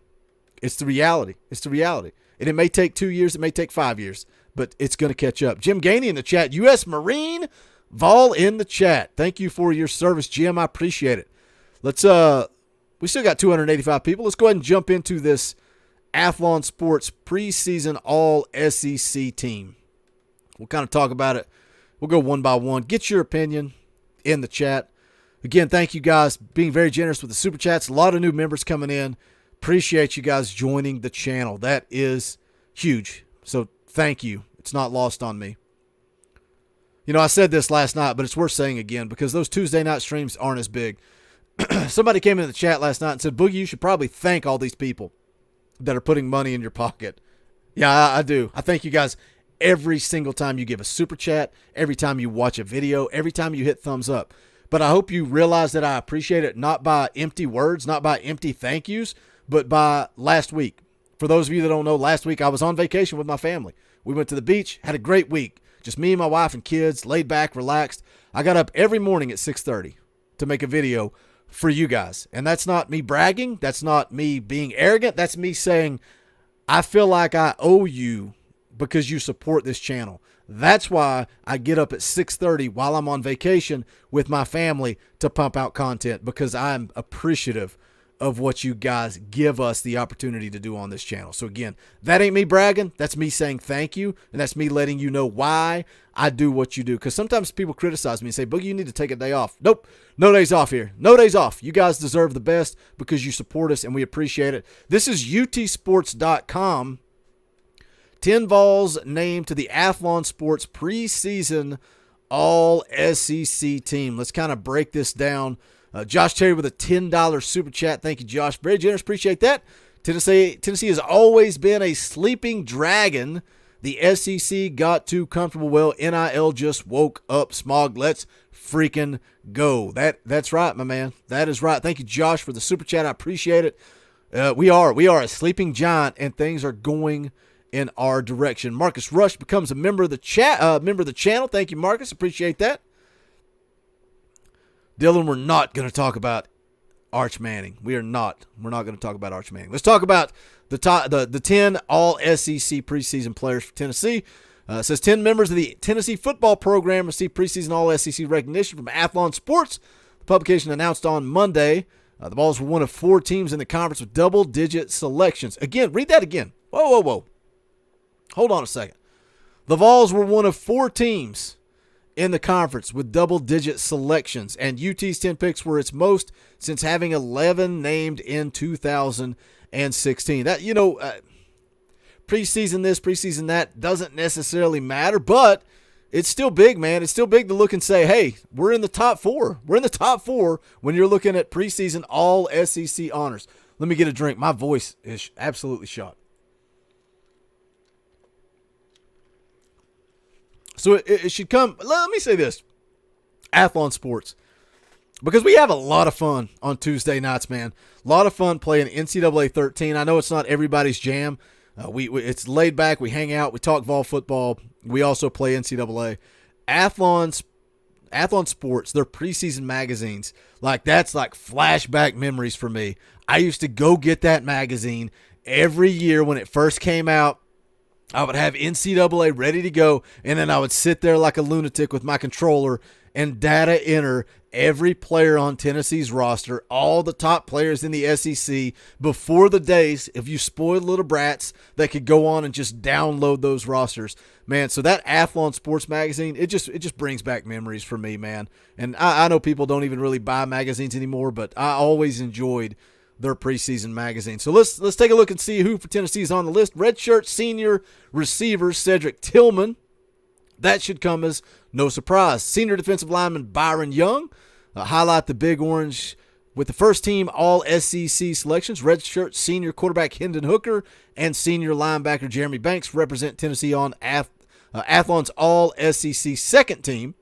It's the reality. It's the reality. And it may take 2 years. It may take 5 years. But it's going to catch up. Jim Gainey in the chat. U.S. Marine Vol in the chat. Thank you for your service, Jim. I appreciate it. Let's we still got 285 people. Let's go ahead and jump into this Athlon Sports preseason all SEC team. We'll kind of talk about it. We'll go one by one. Get your opinion in the chat. Again, thank you guys being very generous with the super chats. A lot of new members coming in. Appreciate you guys joining the channel. That is huge. So thank you. It's not lost on me. You know, I said this last night, but it's worth saying again because those Tuesday night streams aren't as big. Somebody came into the chat last night and said, Boogie, you should probably thank all these people that are putting money in your pocket. Yeah, I do. I thank you guys every single time you give a super chat, every time you watch a video, every time you hit thumbs up. But I hope you realize that I appreciate it not by empty words, not by empty thank yous, but by last week. For those of you that don't know, last week I was on vacation with my family. We went to the beach, had a great week. Just me and my wife and kids, laid back, relaxed. I got up every morning at 6:30 to make a video for you guys. And that's not me bragging. That's not me being arrogant. That's me saying I feel like I owe you because you support this channel. That's why I get up at 6:30 while I'm on vacation with my family to pump out content because I'm appreciative of what you guys give us the opportunity to do on this channel. So again, that ain't me bragging. That's me saying thank you. And that's me letting you know why I do what you do. Because sometimes people criticize me and say, Boogie, you need to take a day off. Nope. No days off here. No days off. You guys deserve the best because you support us and we appreciate it. This is utsports.com. 10 Vols named to the Athlon Sports preseason all SEC team. Let's kind of break this down. Josh Terry with a $10 super chat. Thank you, Josh. Very generous. Appreciate that. Tennessee has always been a sleeping dragon. The SEC got too comfortable. Well, NIL just woke up. Smog, let's freaking go. That's right, my man. That is right. Thank you, Josh, for the super chat. I appreciate it. We are a sleeping giant, and things are going in our direction. Marcus Rush becomes a member of the channel. Thank you, Marcus. Appreciate that. Dylan, we're not going to talk about Arch Manning. We're not going to talk about Arch Manning. Let's talk about the 10 all SEC preseason players for Tennessee. It says 10 members of the Tennessee football program received preseason all SEC recognition from Athlon Sports. The publication announced on Monday. The Vols were one of 4 teams in the conference with double-digit selections. Again, read that again. Whoa. Hold on a second. The Vols were one of 4 teams in the conference with double-digit selections, and UT's 10 picks were its most since having 11 named in 2016. That, preseason this, preseason that doesn't necessarily matter, but it's still big, man. It's still big to look and say, hey, we're in the top 4. We're in the top 4 when you're looking at preseason all SEC honors. Let me get a drink. My voice is absolutely shot. So it should come. Let me say this. Athlon Sports. Because we have a lot of fun on Tuesday nights, man. A lot of fun playing NCAA 13. I know it's not everybody's jam. It's laid back. We hang out. We talk Vol football. We also play NCAA. Athlon Sports, their preseason magazines, that's like flashback memories for me. I used to go get that magazine every year when it first came out. I would have NCAA ready to go, and then I would sit there like a lunatic with my controller and data enter every player on Tennessee's roster, all the top players in the SEC, before the days of you spoiled little brats that could go on and just download those rosters. Man, so that Athlon Sports magazine, it just brings back memories for me, man. And I know people don't even really buy magazines anymore, but I always enjoyed their preseason magazine. So let's take a look and see who for Tennessee is on the list. Redshirt senior receiver Cedric Tillman. That should come as no surprise. Senior defensive lineman Byron Young. Highlight the Big Orange with the first team all-SEC selections. Redshirt senior quarterback Hendon Hooker and senior linebacker Jeremy Banks represent Tennessee on Athlon's all-SEC second team.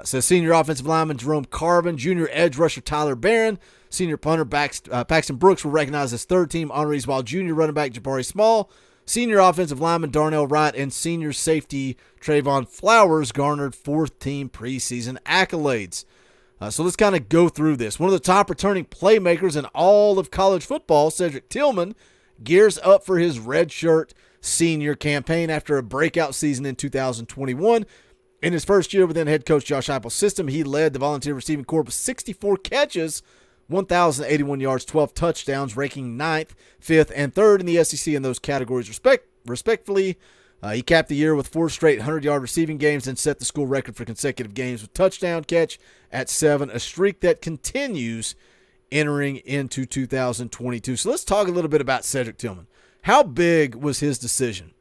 Says senior offensive lineman Jerome Carvin, junior edge rusher Tyler Barron, senior punter Paxton Brooks were recognized as third-team honorees, while junior running back Jabari Small, senior offensive lineman Darnell Wright, and senior safety Trayvon Flowers garnered fourth-team preseason accolades. So let's kind of go through this. One of the top returning playmakers in all of college football, Cedric Tillman, gears up for his redshirt senior campaign after a breakout season in 2021. In his first year within head coach Josh Heupel's system, he led the Volunteer receiving corps with 64 catches, 1,081 yards, 12 touchdowns, ranking 9th, 5th, and 3rd in the SEC in those categories respectively. He capped the year with 4 straight 100-yard receiving games and set the school record for consecutive games with touchdown catch at 7, a streak that continues entering into 2022. So let's talk a little bit about Cedric Tillman. How big was his decision?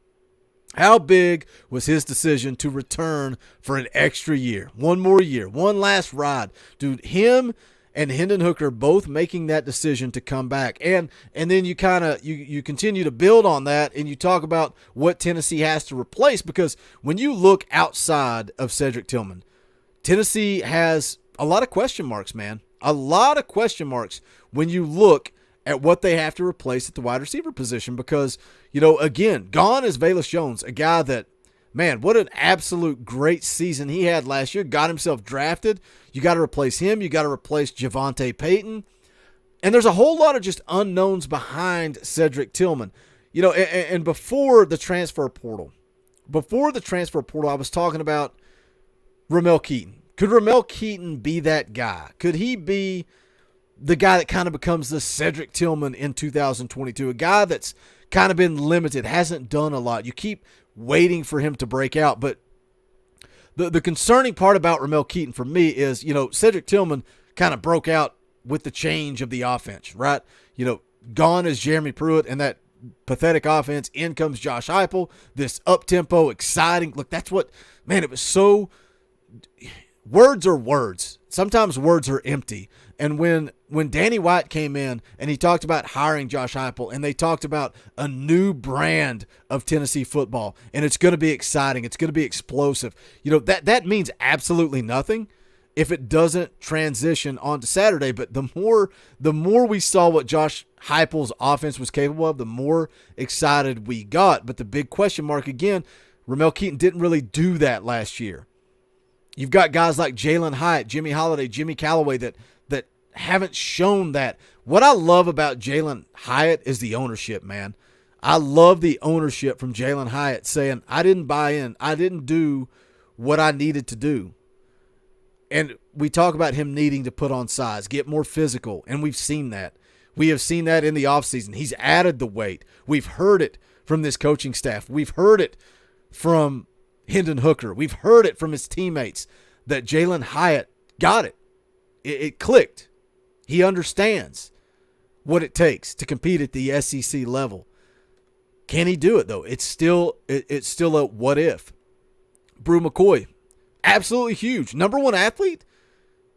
How big was his decision to return for an extra year? One more year, one last ride. Dude, him and Hendon Hooker both making that decision to come back. And then you you continue to build on that, and you talk about what Tennessee has to replace, because when you look outside of Cedric Tillman, Tennessee has a lot of question marks, man. A lot of question marks when you look at what they have to replace at the wide receiver position, because, again, gone is Velus Jones, a guy that, man, what an absolute great season he had last year. Got himself drafted. You got to replace him. You got to replace Javonte Payton. And there's a whole lot of just unknowns behind Cedric Tillman. And before the transfer portal, I was talking about Ramel Keaton. Could Ramel Keaton be that guy? Could he be the guy that kind of becomes the Cedric Tillman in 2022? A guy that's kind of been limited, hasn't done a lot. You keep waiting for him to break out. But the concerning part about Ramel Keaton for me is, Cedric Tillman kind of broke out with the change of the offense, right? Gone is Jeremy Pruitt and that pathetic offense. In comes Josh Heupel, this up-tempo, exciting. Look, that's what, man, it was so – words are words. Sometimes words are empty. And when Danny White came in and he talked about hiring Josh Heupel, and they talked about a new brand of Tennessee football, and it's going to be exciting, it's going to be explosive, that means absolutely nothing if it doesn't transition onto Saturday. But the more we saw what Josh Heupel's offense was capable of, the more excited we got. But the big question mark again, Ramel Keaton didn't really do that last year. You've got guys like Jalen Hyatt, Jimmy Holiday, Jimmy Callaway that haven't shown that. What I love about Jalen Hyatt is the ownership, man. I love the ownership from Jalen Hyatt saying, I didn't buy in. I didn't do what I needed to do. And we talk about him needing to put on size, get more physical, and we've seen that. We have seen that in the offseason. He's added the weight. We've heard it from this coaching staff. We've heard it from Hendon Hooker. We've heard it from his teammates that Jalen Hyatt got it. It clicked. He understands what it takes to compete at the SEC level. Can he do it, though? It's still a what if. Brew McCoy. Absolutely huge. Number one athlete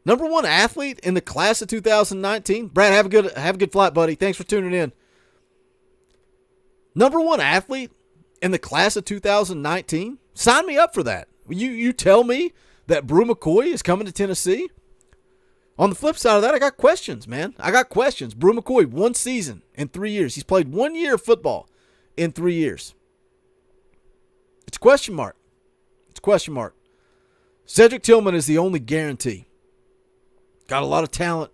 in the class of 2019. Brad, have a good flight, buddy. Thanks for tuning in. Number one athlete in the class of 2019. Sign me up for that. You tell me that Brew McCoy is coming to Tennessee. On the flip side of that, I got questions, man. I got questions. Brew McCoy, 1 season in 3 years. He's played 1 year of football in 3 years. It's a question mark. It's a question mark. Cedric Tillman is the only guarantee. Got a lot of talent.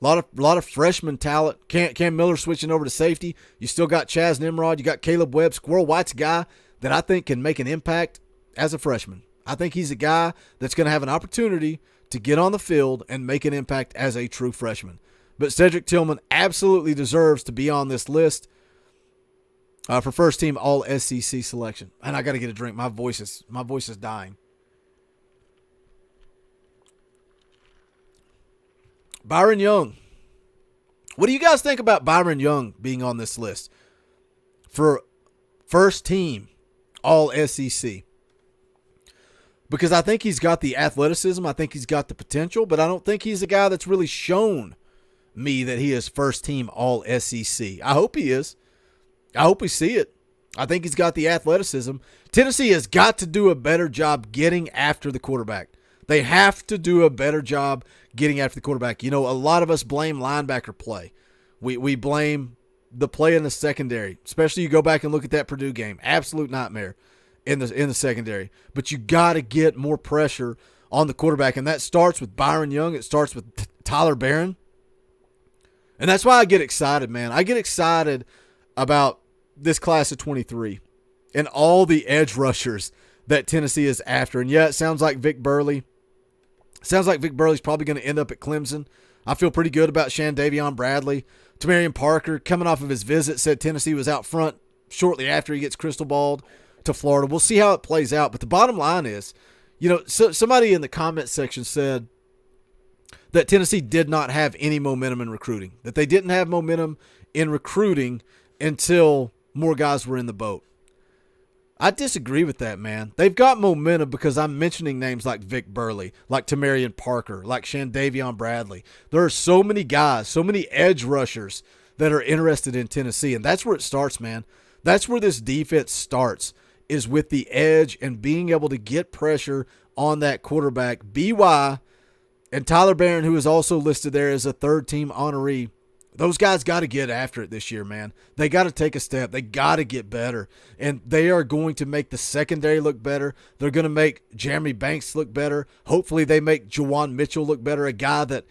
A lot of freshman talent. Cam Miller switching over to safety. You still got Chaz Nimrod. You got Caleb Webb. Squirrel White's a guy that I think can make an impact as a freshman. I think he's a guy that's going to have an opportunity to get on the field and make an impact as a true freshman. But Cedric Tillman absolutely deserves to be on this list for first team all SEC selection. And I got to get a drink. My voice is dying. Byron Young. What do you guys think about Byron Young being on this list for first team all SEC? Because I think he's got the athleticism. I think he's got the potential, but I don't think he's a guy that's really shown me that he is first team all SEC. I hope he is. I hope we see it. I think he's got the athleticism. Tennessee has got to do a better job getting after the quarterback. They have to do a better job getting after the quarterback. You know, a lot of us blame linebacker play. We blame the play in the secondary, especially you go back and look at that Purdue game. Absolute nightmare in the secondary. But you got to get more pressure on the quarterback, and that starts with Byron Young. It starts with Tyler Barron. And that's why I get excited, man. I get excited about this class of 23 and all the edge rushers that Tennessee is after. And yeah, it sounds like Vic Burley. Sounds like Vic Burley's probably going to end up at Clemson. I feel pretty good about Shandavion Bradley. Tamarian Parker, coming off of his visit, said Tennessee was out front shortly after he gets crystal balled to Florida. We'll see how it plays out. But the bottom line is, you know, somebody in the comment section said that Tennessee did not have any momentum in recruiting, that they didn't have momentum in recruiting until more guys were in the boat. I disagree with that, man. They've got momentum because I'm mentioning names like Vic Burley, like Tamarian Parker, like Shandavion Bradley. There are so many guys, so many edge rushers that are interested in Tennessee, and that's where it starts, man. That's where this defense starts, is with the edge and being able to get pressure on that quarterback. BY and Tyler Barron, who is also listed there as a third-team honoree, those guys got to get after it this year, man. They got to take a step. They got to get better. And they are going to make the secondary look better. They're going to make Jeremy Banks look better. Hopefully they make Juwan Mitchell look better, a guy that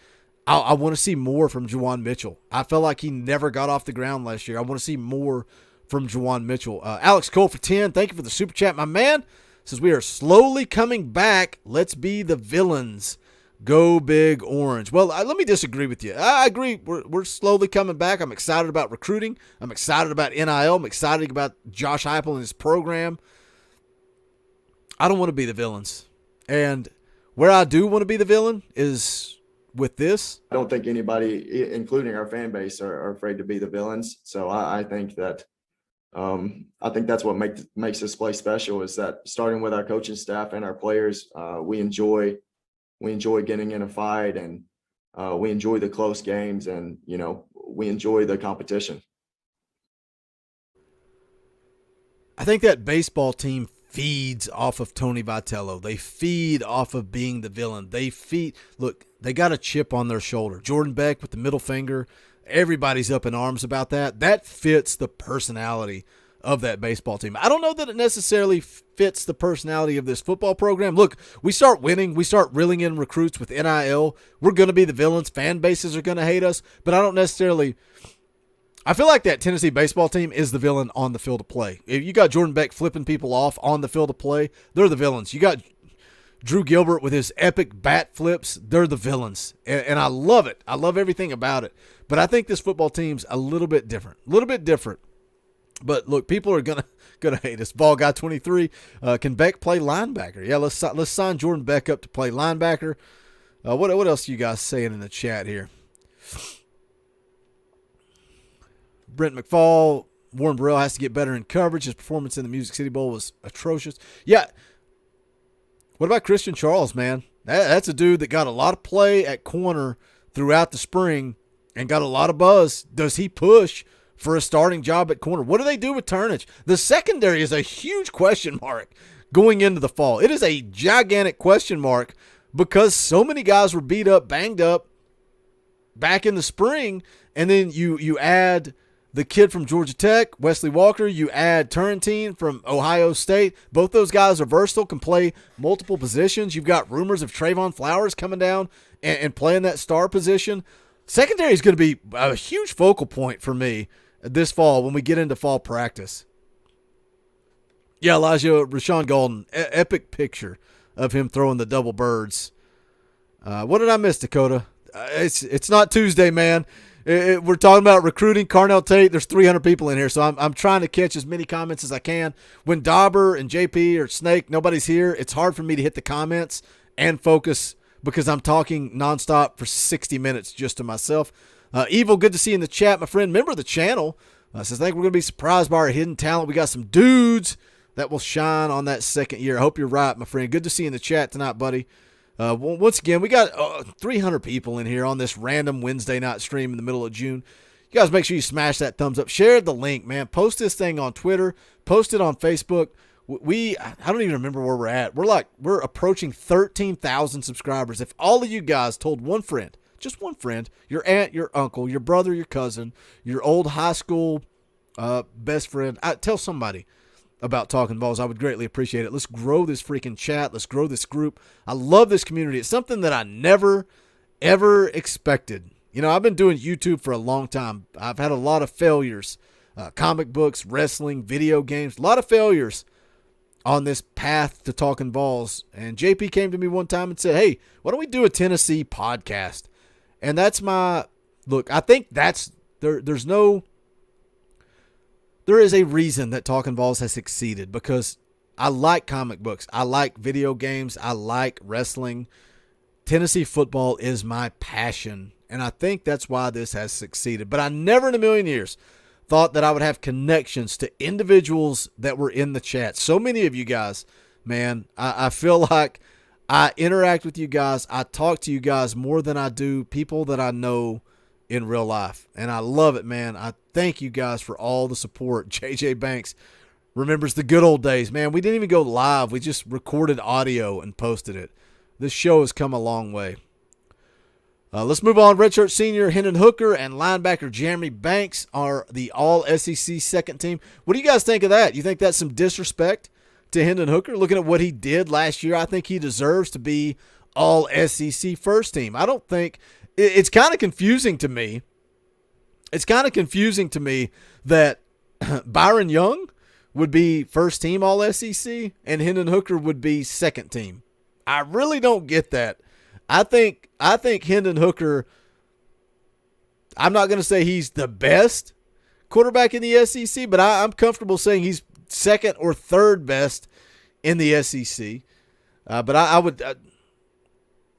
I want to see more from Juwan Mitchell. I felt like he never got off the ground last year. I want to see more from Juwan Mitchell. Alex Cole for 10, thank you for the super chat. My man says we are slowly coming back. Let's be the villains. Go Big Orange. Well, let me disagree with you. I agree. We're slowly coming back. I'm excited about recruiting. I'm excited about NIL. I'm excited about Josh Heupel and his program. I don't want to be the villains. And where I do want to be the villain is with this. I don't think anybody, including our fan base, are afraid to be the villains. So I think that I think that's what makes this play special, is that starting with our coaching staff and our players, we enjoy getting in a fight, and we enjoy the close games, and, you know, we enjoy the competition. I think that baseball team feeds off of Tony Vitello. They feed off of being the villain. Look, they got a chip on their shoulder. Jordan Beck with the middle finger. Everybody's up in arms about that. That fits the personality of that baseball team. I don't know that it necessarily fits the personality of this football program. Look, we start winning, we start reeling in recruits with NIL. We're going to be the villains. Fan bases are going to hate us, but I feel like that Tennessee baseball team is the villain on the field of play. If you got Jordan Beck flipping people off on the field of play, they're the villains. You got Drew Gilbert with his epic bat flips, they're the villains. And I love it. I love everything about it. But I think this football team's a little bit different. But look, people are gonna hate us. Ball Guy 23, can Beck play linebacker? Yeah, let's sign Jordan Beck up to play linebacker. What else are you guys saying in the chat here? Brent McFall, Warren Burrell has to get better in coverage. His performance in the Music City Bowl was atrocious. Yeah, What about Christian Charles, man? That's a dude that got a lot of play at corner throughout the spring and got a lot of buzz. Does he push for a starting job at corner? What do they do with Turnage? The secondary is a huge question mark going into the fall. It is a gigantic question mark because so many guys were beat up, banged up back in the spring, and then you add the kid from Georgia Tech, Wesley Walker, you add Turrentine from Ohio State. Both those guys are versatile, can play multiple positions. You've got rumors of Trayvon Flowers coming down and playing that star position. Secondary is going to be a huge focal point for me this fall when we get into fall practice. Yeah, Elijah, Rashawn Golden, epic picture of him throwing the double birds. What did I miss, Dakota? It's not Tuesday, man. We're talking about recruiting Carnell Tate. There's 300 people in here, so I'm trying to catch as many comments as I can. When Dauber and JP or Snake, nobody's here, it's hard for me to hit the comments and focus because I'm talking nonstop for 60 minutes just to myself. Evil, good to see you in the chat, my friend. Member of the channel. Says, I think we're going to be surprised by our hidden talent. We got some dudes that will shine on that second year. I hope you're right, my friend. Good to see you in the chat tonight, buddy. Once again, we got 300 people in here on this random Wednesday night stream in the middle of June. You guys make sure you smash that thumbs up. Share the link, man. Post this thing on Twitter. Post it on Facebook. I don't even remember where we're at. We're approaching 13,000 subscribers. If all of you guys told one friend, just one friend, your aunt, your uncle, your brother, your cousin, your old high school best friend, tell somebody about Talkin VAWLS, I would greatly appreciate it. Let's grow this freaking chat. Let's grow this group. I love this community. It's something that I never, ever expected. You know, I've been doing YouTube for a long time. I've had a lot of failures. Comic books, wrestling, video games, a lot of failures on this path to Talkin VAWLS. And JP came to me one time and said, hey, why don't we do a Tennessee podcast? And that's my look. I think that's there is a reason that Talkin VAWLS has succeeded because I like comic books. I like video games. I like wrestling. Tennessee football is my passion, and I think that's why this has succeeded. But I never in a million years thought that I would have connections to individuals that were in the chat. So many of you guys, man, I feel like I interact with you guys. I talk to you guys more than I do people that I know in real life. And I love it, man. I thank you guys for all the support. JJ Banks remembers the good old days. Man, we didn't even go live. We just recorded audio and posted it. This show has come a long way. Let's move on. Redshirt senior Hendon Hooker and linebacker Jeremy Banks are the all-SEC second team. What do you guys think of that? You think that's some disrespect to Hendon Hooker? Looking at what he did last year, I think he deserves to be all-SEC first team. I don't think – it's kind of confusing to me. It's kind of confusing to me that Byron Young would be first team all-SEC and Hendon Hooker would be second team. I really don't get that. I think Hendon Hooker, I'm not going to say he's the best quarterback in the SEC, but I'm comfortable saying he's second or third best in the SEC. But I would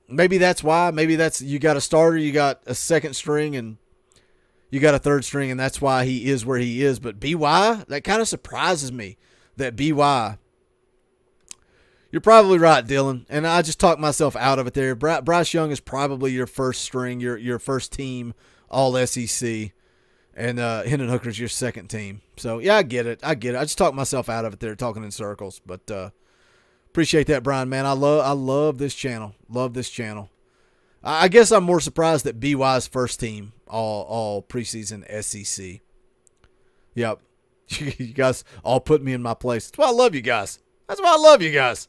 maybe that's why. Maybe that's you got a starter, you got a second string, and you got a third string, and that's why he is where he is. But BY, that kind of surprises me that BY. You're probably right, Dylan, and I just talked myself out of it there. Bryce Young is probably your first string, your first team all-SEC, and Hendon Hooker's your second team. So, yeah, I get it. I just talked myself out of it there, talking in circles. But appreciate that, Brian, man. I love this channel. Love this channel. I guess I'm more surprised that BY's first team all preseason SEC. Yep. You guys all put me in my place. That's why I love you guys. That's why I love you guys.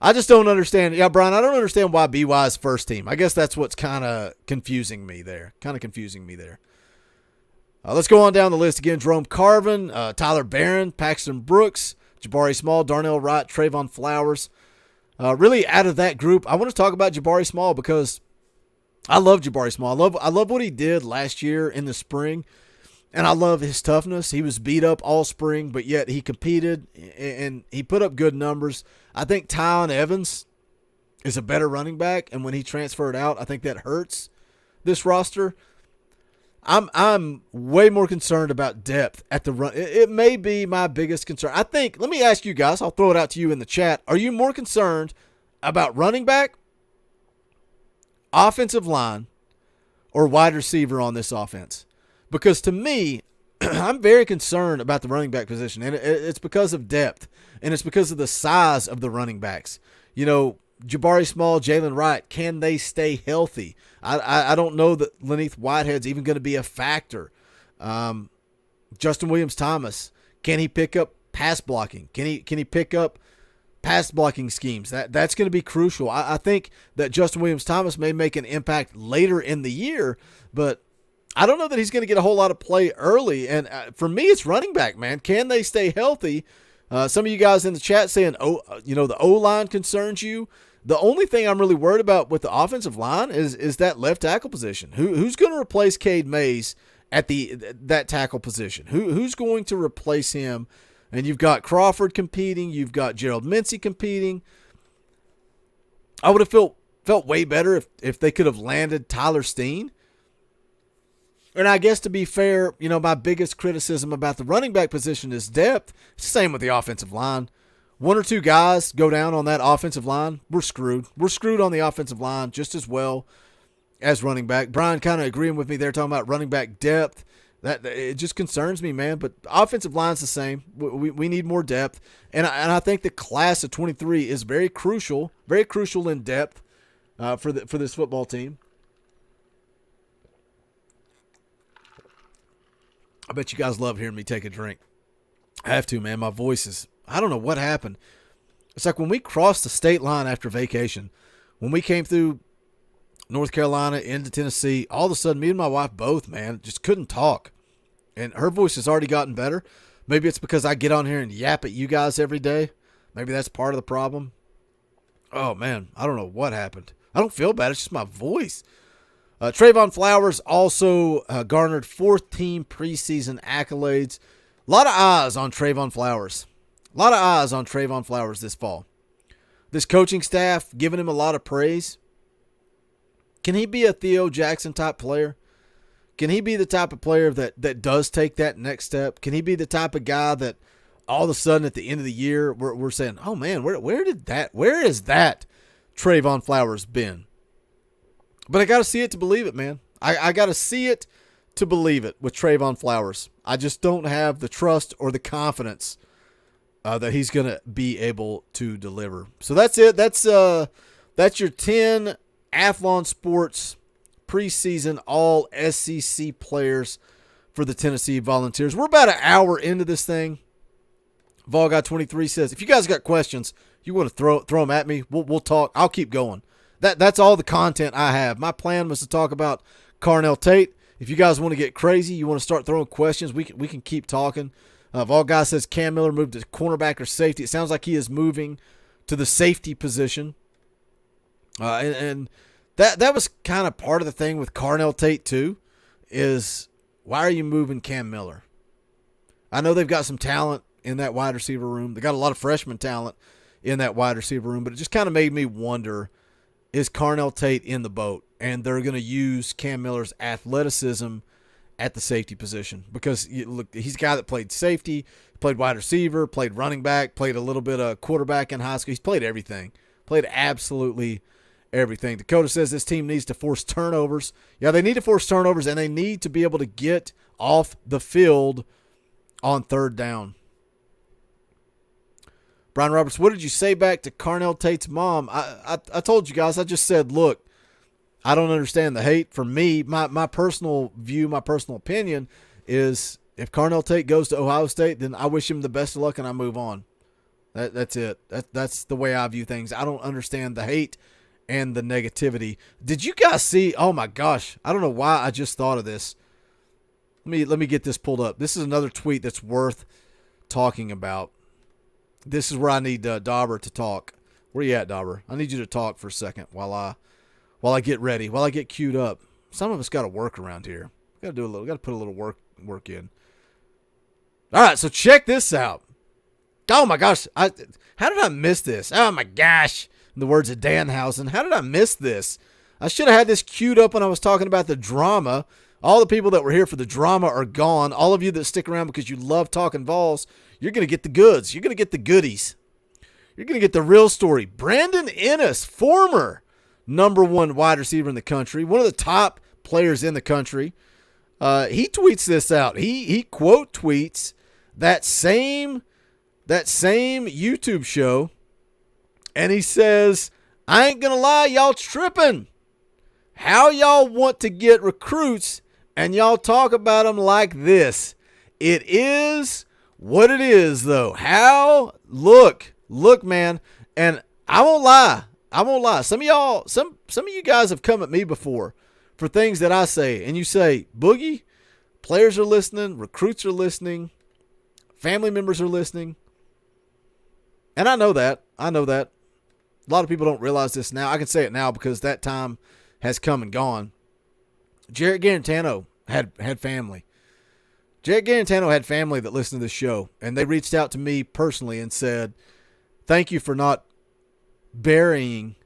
I just don't understand. Yeah, Brian, I don't understand why BY's first team. I guess that's what's kind of confusing me there. Let's go on down the list again. Jerome Carvin, Tyler Barron, Paxton Brooks, Jabari Small, Darnell Wright, Trayvon Flowers. Really, out of that group, I want to talk about Jabari Small because I love Jabari Small. I love what he did last year in the spring, and I love his toughness. He was beat up all spring, but yet he competed, and he put up good numbers. I think Tyon Evans is a better running back, and when he transferred out, I think that hurts this roster. I'm way more concerned about depth at the run. It may be my biggest concern. I think, let me ask you guys, I'll throw it out to you in the chat. Are you more concerned about running back, offensive line, or wide receiver on this offense? Because to me, I'm very concerned about the running back position, and it's because of depth, and it's because of the size of the running backs. You know, Jabari Small, Jalen Wright, can they stay healthy? I don't know that Lenith Whitehead's even going to be a factor. Justin Williams-Thomas, can he pick up pass blocking? Can he pick up pass blocking schemes? That's going to be crucial. I think that Justin Williams-Thomas may make an impact later in the year, but I don't know that he's going to get a whole lot of play early. And for me, it's running back, man. Can they stay healthy? Some of you guys in the chat saying, the O-line concerns you. The only thing I'm really worried about with the offensive line is that left tackle position. Who's going to replace Cade Mays at that tackle position? Who's going to replace him? And you've got Crawford competing. You've got Gerald Mincey competing. I would have felt way better if they could have landed Tyler Steen. And I guess to be fair, my biggest criticism about the running back position is depth. It's the same with the offensive line. One or two guys go down on that offensive line, we're screwed. We're screwed on the offensive line just as well as running back. Brian kind of agreeing with me there, talking about running back depth. That it just concerns me, man. But offensive line's the same. We need more depth, and I think the class of 23 is very crucial in depth for this football team. I bet you guys love hearing me take a drink. I have to, man. My voice is, I don't know what happened. It's like when we crossed the state line after vacation, when we came through North Carolina into Tennessee, all of a sudden, me and my wife both, man, just couldn't talk. And her voice has already gotten better. Maybe it's because I get on here and yap at you guys every day. Maybe that's part of the problem. Oh, man, I don't know what happened. I don't feel bad. It's just my voice. Trayvon Flowers also garnered 4th team preseason accolades. A lot of eyes on Trayvon Flowers. This fall. This coaching staff giving him a lot of praise. Can he be a Theo Jackson type player? Can he be the type of player that does take that next step? Can he be the type of guy that all of a sudden at the end of the year we're saying, oh man, where is that Trayvon Flowers been? But I got to see it to believe it, man. I got to see it to believe it with Trayvon Flowers. I just don't have the trust or the confidence that he's going to be able to deliver. So that's it. That's your 10 Athlon Sports preseason all SEC players for the Tennessee Volunteers. We're about an hour into this thing. VolGuy23 says, if you guys got questions, you want to throw them at me, we'll talk. I'll keep going. That's all the content I have. My plan was to talk about Carnell Tate. If you guys want to get crazy, you want to start throwing questions, we can keep talking. VolGuy says Cam Miller moved to cornerback or safety. It sounds like he is moving to the safety position. And that was kind of part of the thing with Carnell Tate too, is why are you moving Cam Miller? I know they've got some talent in that wide receiver room. They got a lot of freshman talent in that wide receiver room, but it just kind of made me wonder, is Carnell Tate in the boat? And they're going to use Cam Miller's athleticism at the safety position, because look, he's a guy that played safety, played wide receiver, played running back, played a little bit of quarterback in high school. He's played everything, played absolutely everything. Dakota says this team needs to force turnovers. Yeah, they need to force turnovers, and they need to be able to get off the field on 3rd down. Brian Roberts, what did you say back to Carnell Tate's mom? I told you guys, I just said, look, I don't understand the hate. For me, my personal view, my personal opinion is if Carnell Tate goes to Ohio State, then I wish him the best of luck and I move on. That's it. That's the way I view things. I don't understand the hate and the negativity. Did you guys see? Oh my gosh, I don't know why I just thought of this. Let me get this pulled up. This is another tweet that's worth talking about. This is where I need Dauber to talk. Where you at, Dauber? I need you to talk for a second while I get ready, while I get queued up. Some of us got to work around here. Got to put a little work in. All right, so check this out. Oh my gosh, how did I miss this? Oh my gosh, in the words of Danhausen, how did I miss this? I should have had this queued up when I was talking about the drama All the people that were here for the drama are gone. All of you that stick around because you love talking Vols, you're going to get the goods. You're going to get the goodies. You're going to get the real story. Brandon Ennis, former #1 wide receiver in the country, one of the top players in the country. He tweets this out. He quote tweets that same YouTube show, and he says, I ain't going to lie, y'all tripping. How y'all want to get recruits and y'all talk about them like this? It is what it is, though. How? Look, man, and I won't lie. Some of you guys have come at me before for things that I say, and you say, Boogie, players are listening, recruits are listening, family members are listening. And I know that. A lot of people don't realize this now. I can say it now because that time has come and gone. Jarrett Garantano had family. Jarrett Garantano had family that listened to this show, and they reached out to me personally and said, thank you for not burying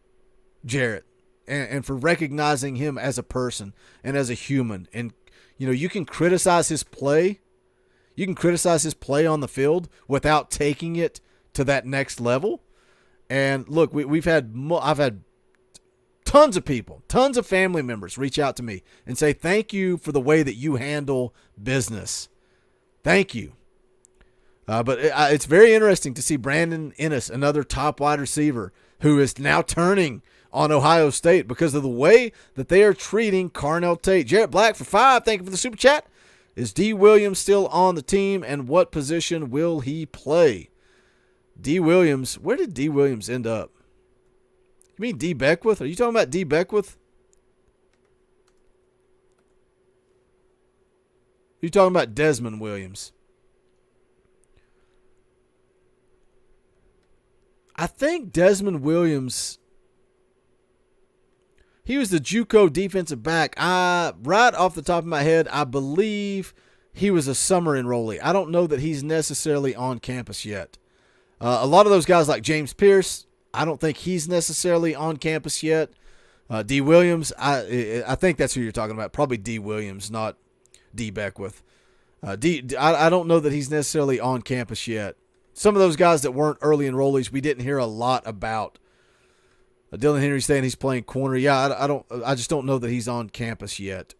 Jarrett and for recognizing him as a person and as a human. And, you can criticize his play. You can criticize his play on the field without taking it to that next level. And look, I've had tons of people, tons of family members reach out to me and say, thank you for the way that you handle business. Thank you. But it's very interesting to see Brandon Ennis, another top wide receiver, who is now turning on Ohio State because of the way that they are treating Carnell Tate. Jarrett Black for 5, thank you for the super chat. Is D. Williams still on the team, and what position will he play? D. Williams, where did D. Williams end up? You mean D. Beckwith? Are you talking about D. Beckwith? You're talking about Desmond Williams. I think Desmond Williams, he was the JUCO defensive back. Right off the top of my head, I believe he was a summer enrollee. I don't know that he's necessarily on campus yet. A lot of those guys like James Pierce, I don't think he's necessarily on campus yet. D. Williams, I think that's who you're talking about. Probably D. Williams, not D. Beckwith. I don't know that he's necessarily on campus yet. Some of those guys that weren't early enrollees, we didn't hear a lot about. Dylan Henry saying he's playing corner. Yeah, I just don't know that he's on campus yet.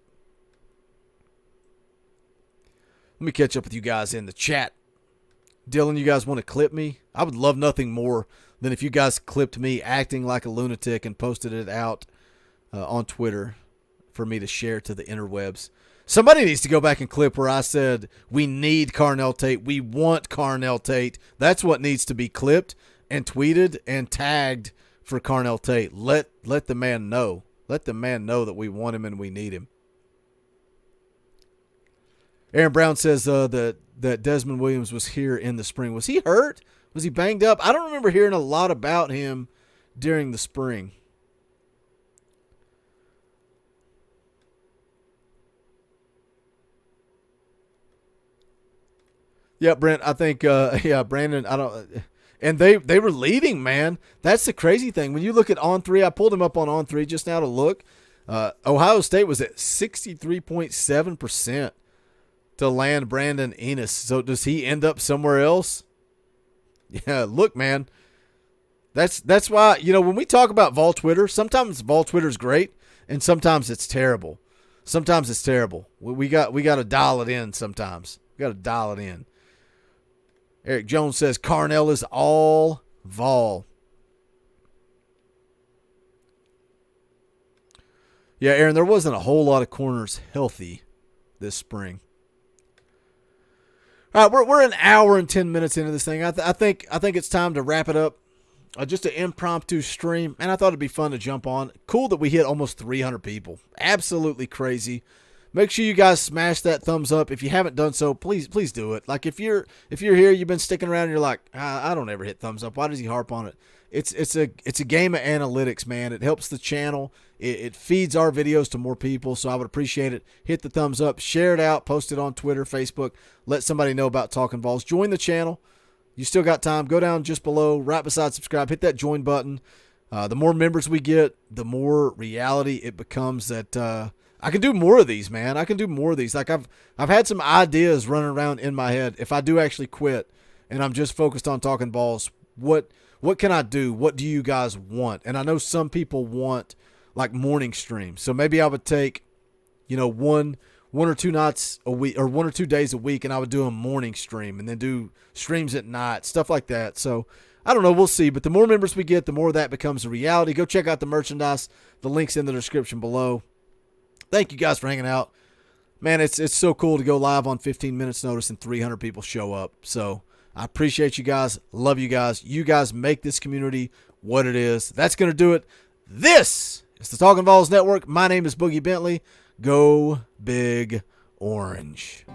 Let me catch up with you guys in the chat. Dylan, you guys want to clip me? I would love nothing more than if you guys clipped me acting like a lunatic and posted it out on Twitter for me to share to the interwebs. Somebody needs to go back and clip where I said we need Carnell Tate. We want Carnell Tate. That's what needs to be clipped and tweeted and tagged for Carnell Tate. Let the man know. Let the man know that we want him and we need him. Aaron Brown says that Desmond Williams was here in the spring. Was he hurt? Was he banged up? I don't remember hearing a lot about him during the spring. Yeah, Brent, I think, Brandon, and they were leading, man. That's the crazy thing. When you look at On3, I pulled him up on On3 just now to look. Ohio State was at 63.7% to land Brandon Ennis. So does he end up somewhere else? Yeah, look, man. That's why, when we talk about Vol Twitter, sometimes Vol Twitter is great and sometimes it's terrible. Sometimes it's terrible. We got to dial it in sometimes. We got to dial it in. Eric Jones says Carnell is all Vol. Yeah, Aaron, there wasn't a whole lot of corners healthy this spring. All right, we're an hour and 10 minutes into this thing. I think it's time to wrap it up. Just an impromptu stream, and I thought it'd be fun to jump on. Cool that we hit almost 300 people. Absolutely crazy. Make sure you guys smash that thumbs up. If you haven't done so, please do it. Like if you're here, you've been sticking around, and you're like, I don't ever hit thumbs up. Why does he harp on it? It's a game of analytics, man. It helps the channel. It feeds our videos to more people, so I would appreciate it. Hit the thumbs up, share it out, post it on Twitter, Facebook. Let somebody know about Talkin Vols. Join the channel. You still got time. Go down just below, right beside subscribe. Hit that join button. The more members we get, the more reality it becomes that I can do more of these, man. I can do more of these. Like I've had some ideas running around in my head. If I do actually quit and I'm just focused on talking balls, what can I do? What do you guys want? And I know some people want like morning streams. So maybe I would take, you know, one or two nights a week or 1 or 2 days a week, and I would do a morning stream and then do streams at night, stuff like that. So I don't know. We'll see. But the more members we get, the more that becomes a reality. Go check out the merchandise. The link's in the description below. Thank you guys for hanging out. Man, it's so cool to go live on 15 minutes notice and 300 people show up. So I appreciate you guys. Love you guys. You guys make this community what it is. That's going to do it. This is the Talkin VAWLS Network. My name is Boogie Bentley. Go Big Orange.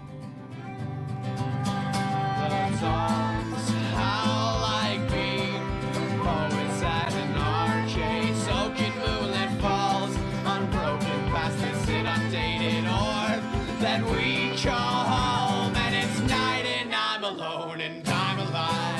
That we call home, and it's night and I'm alone and I'm alive.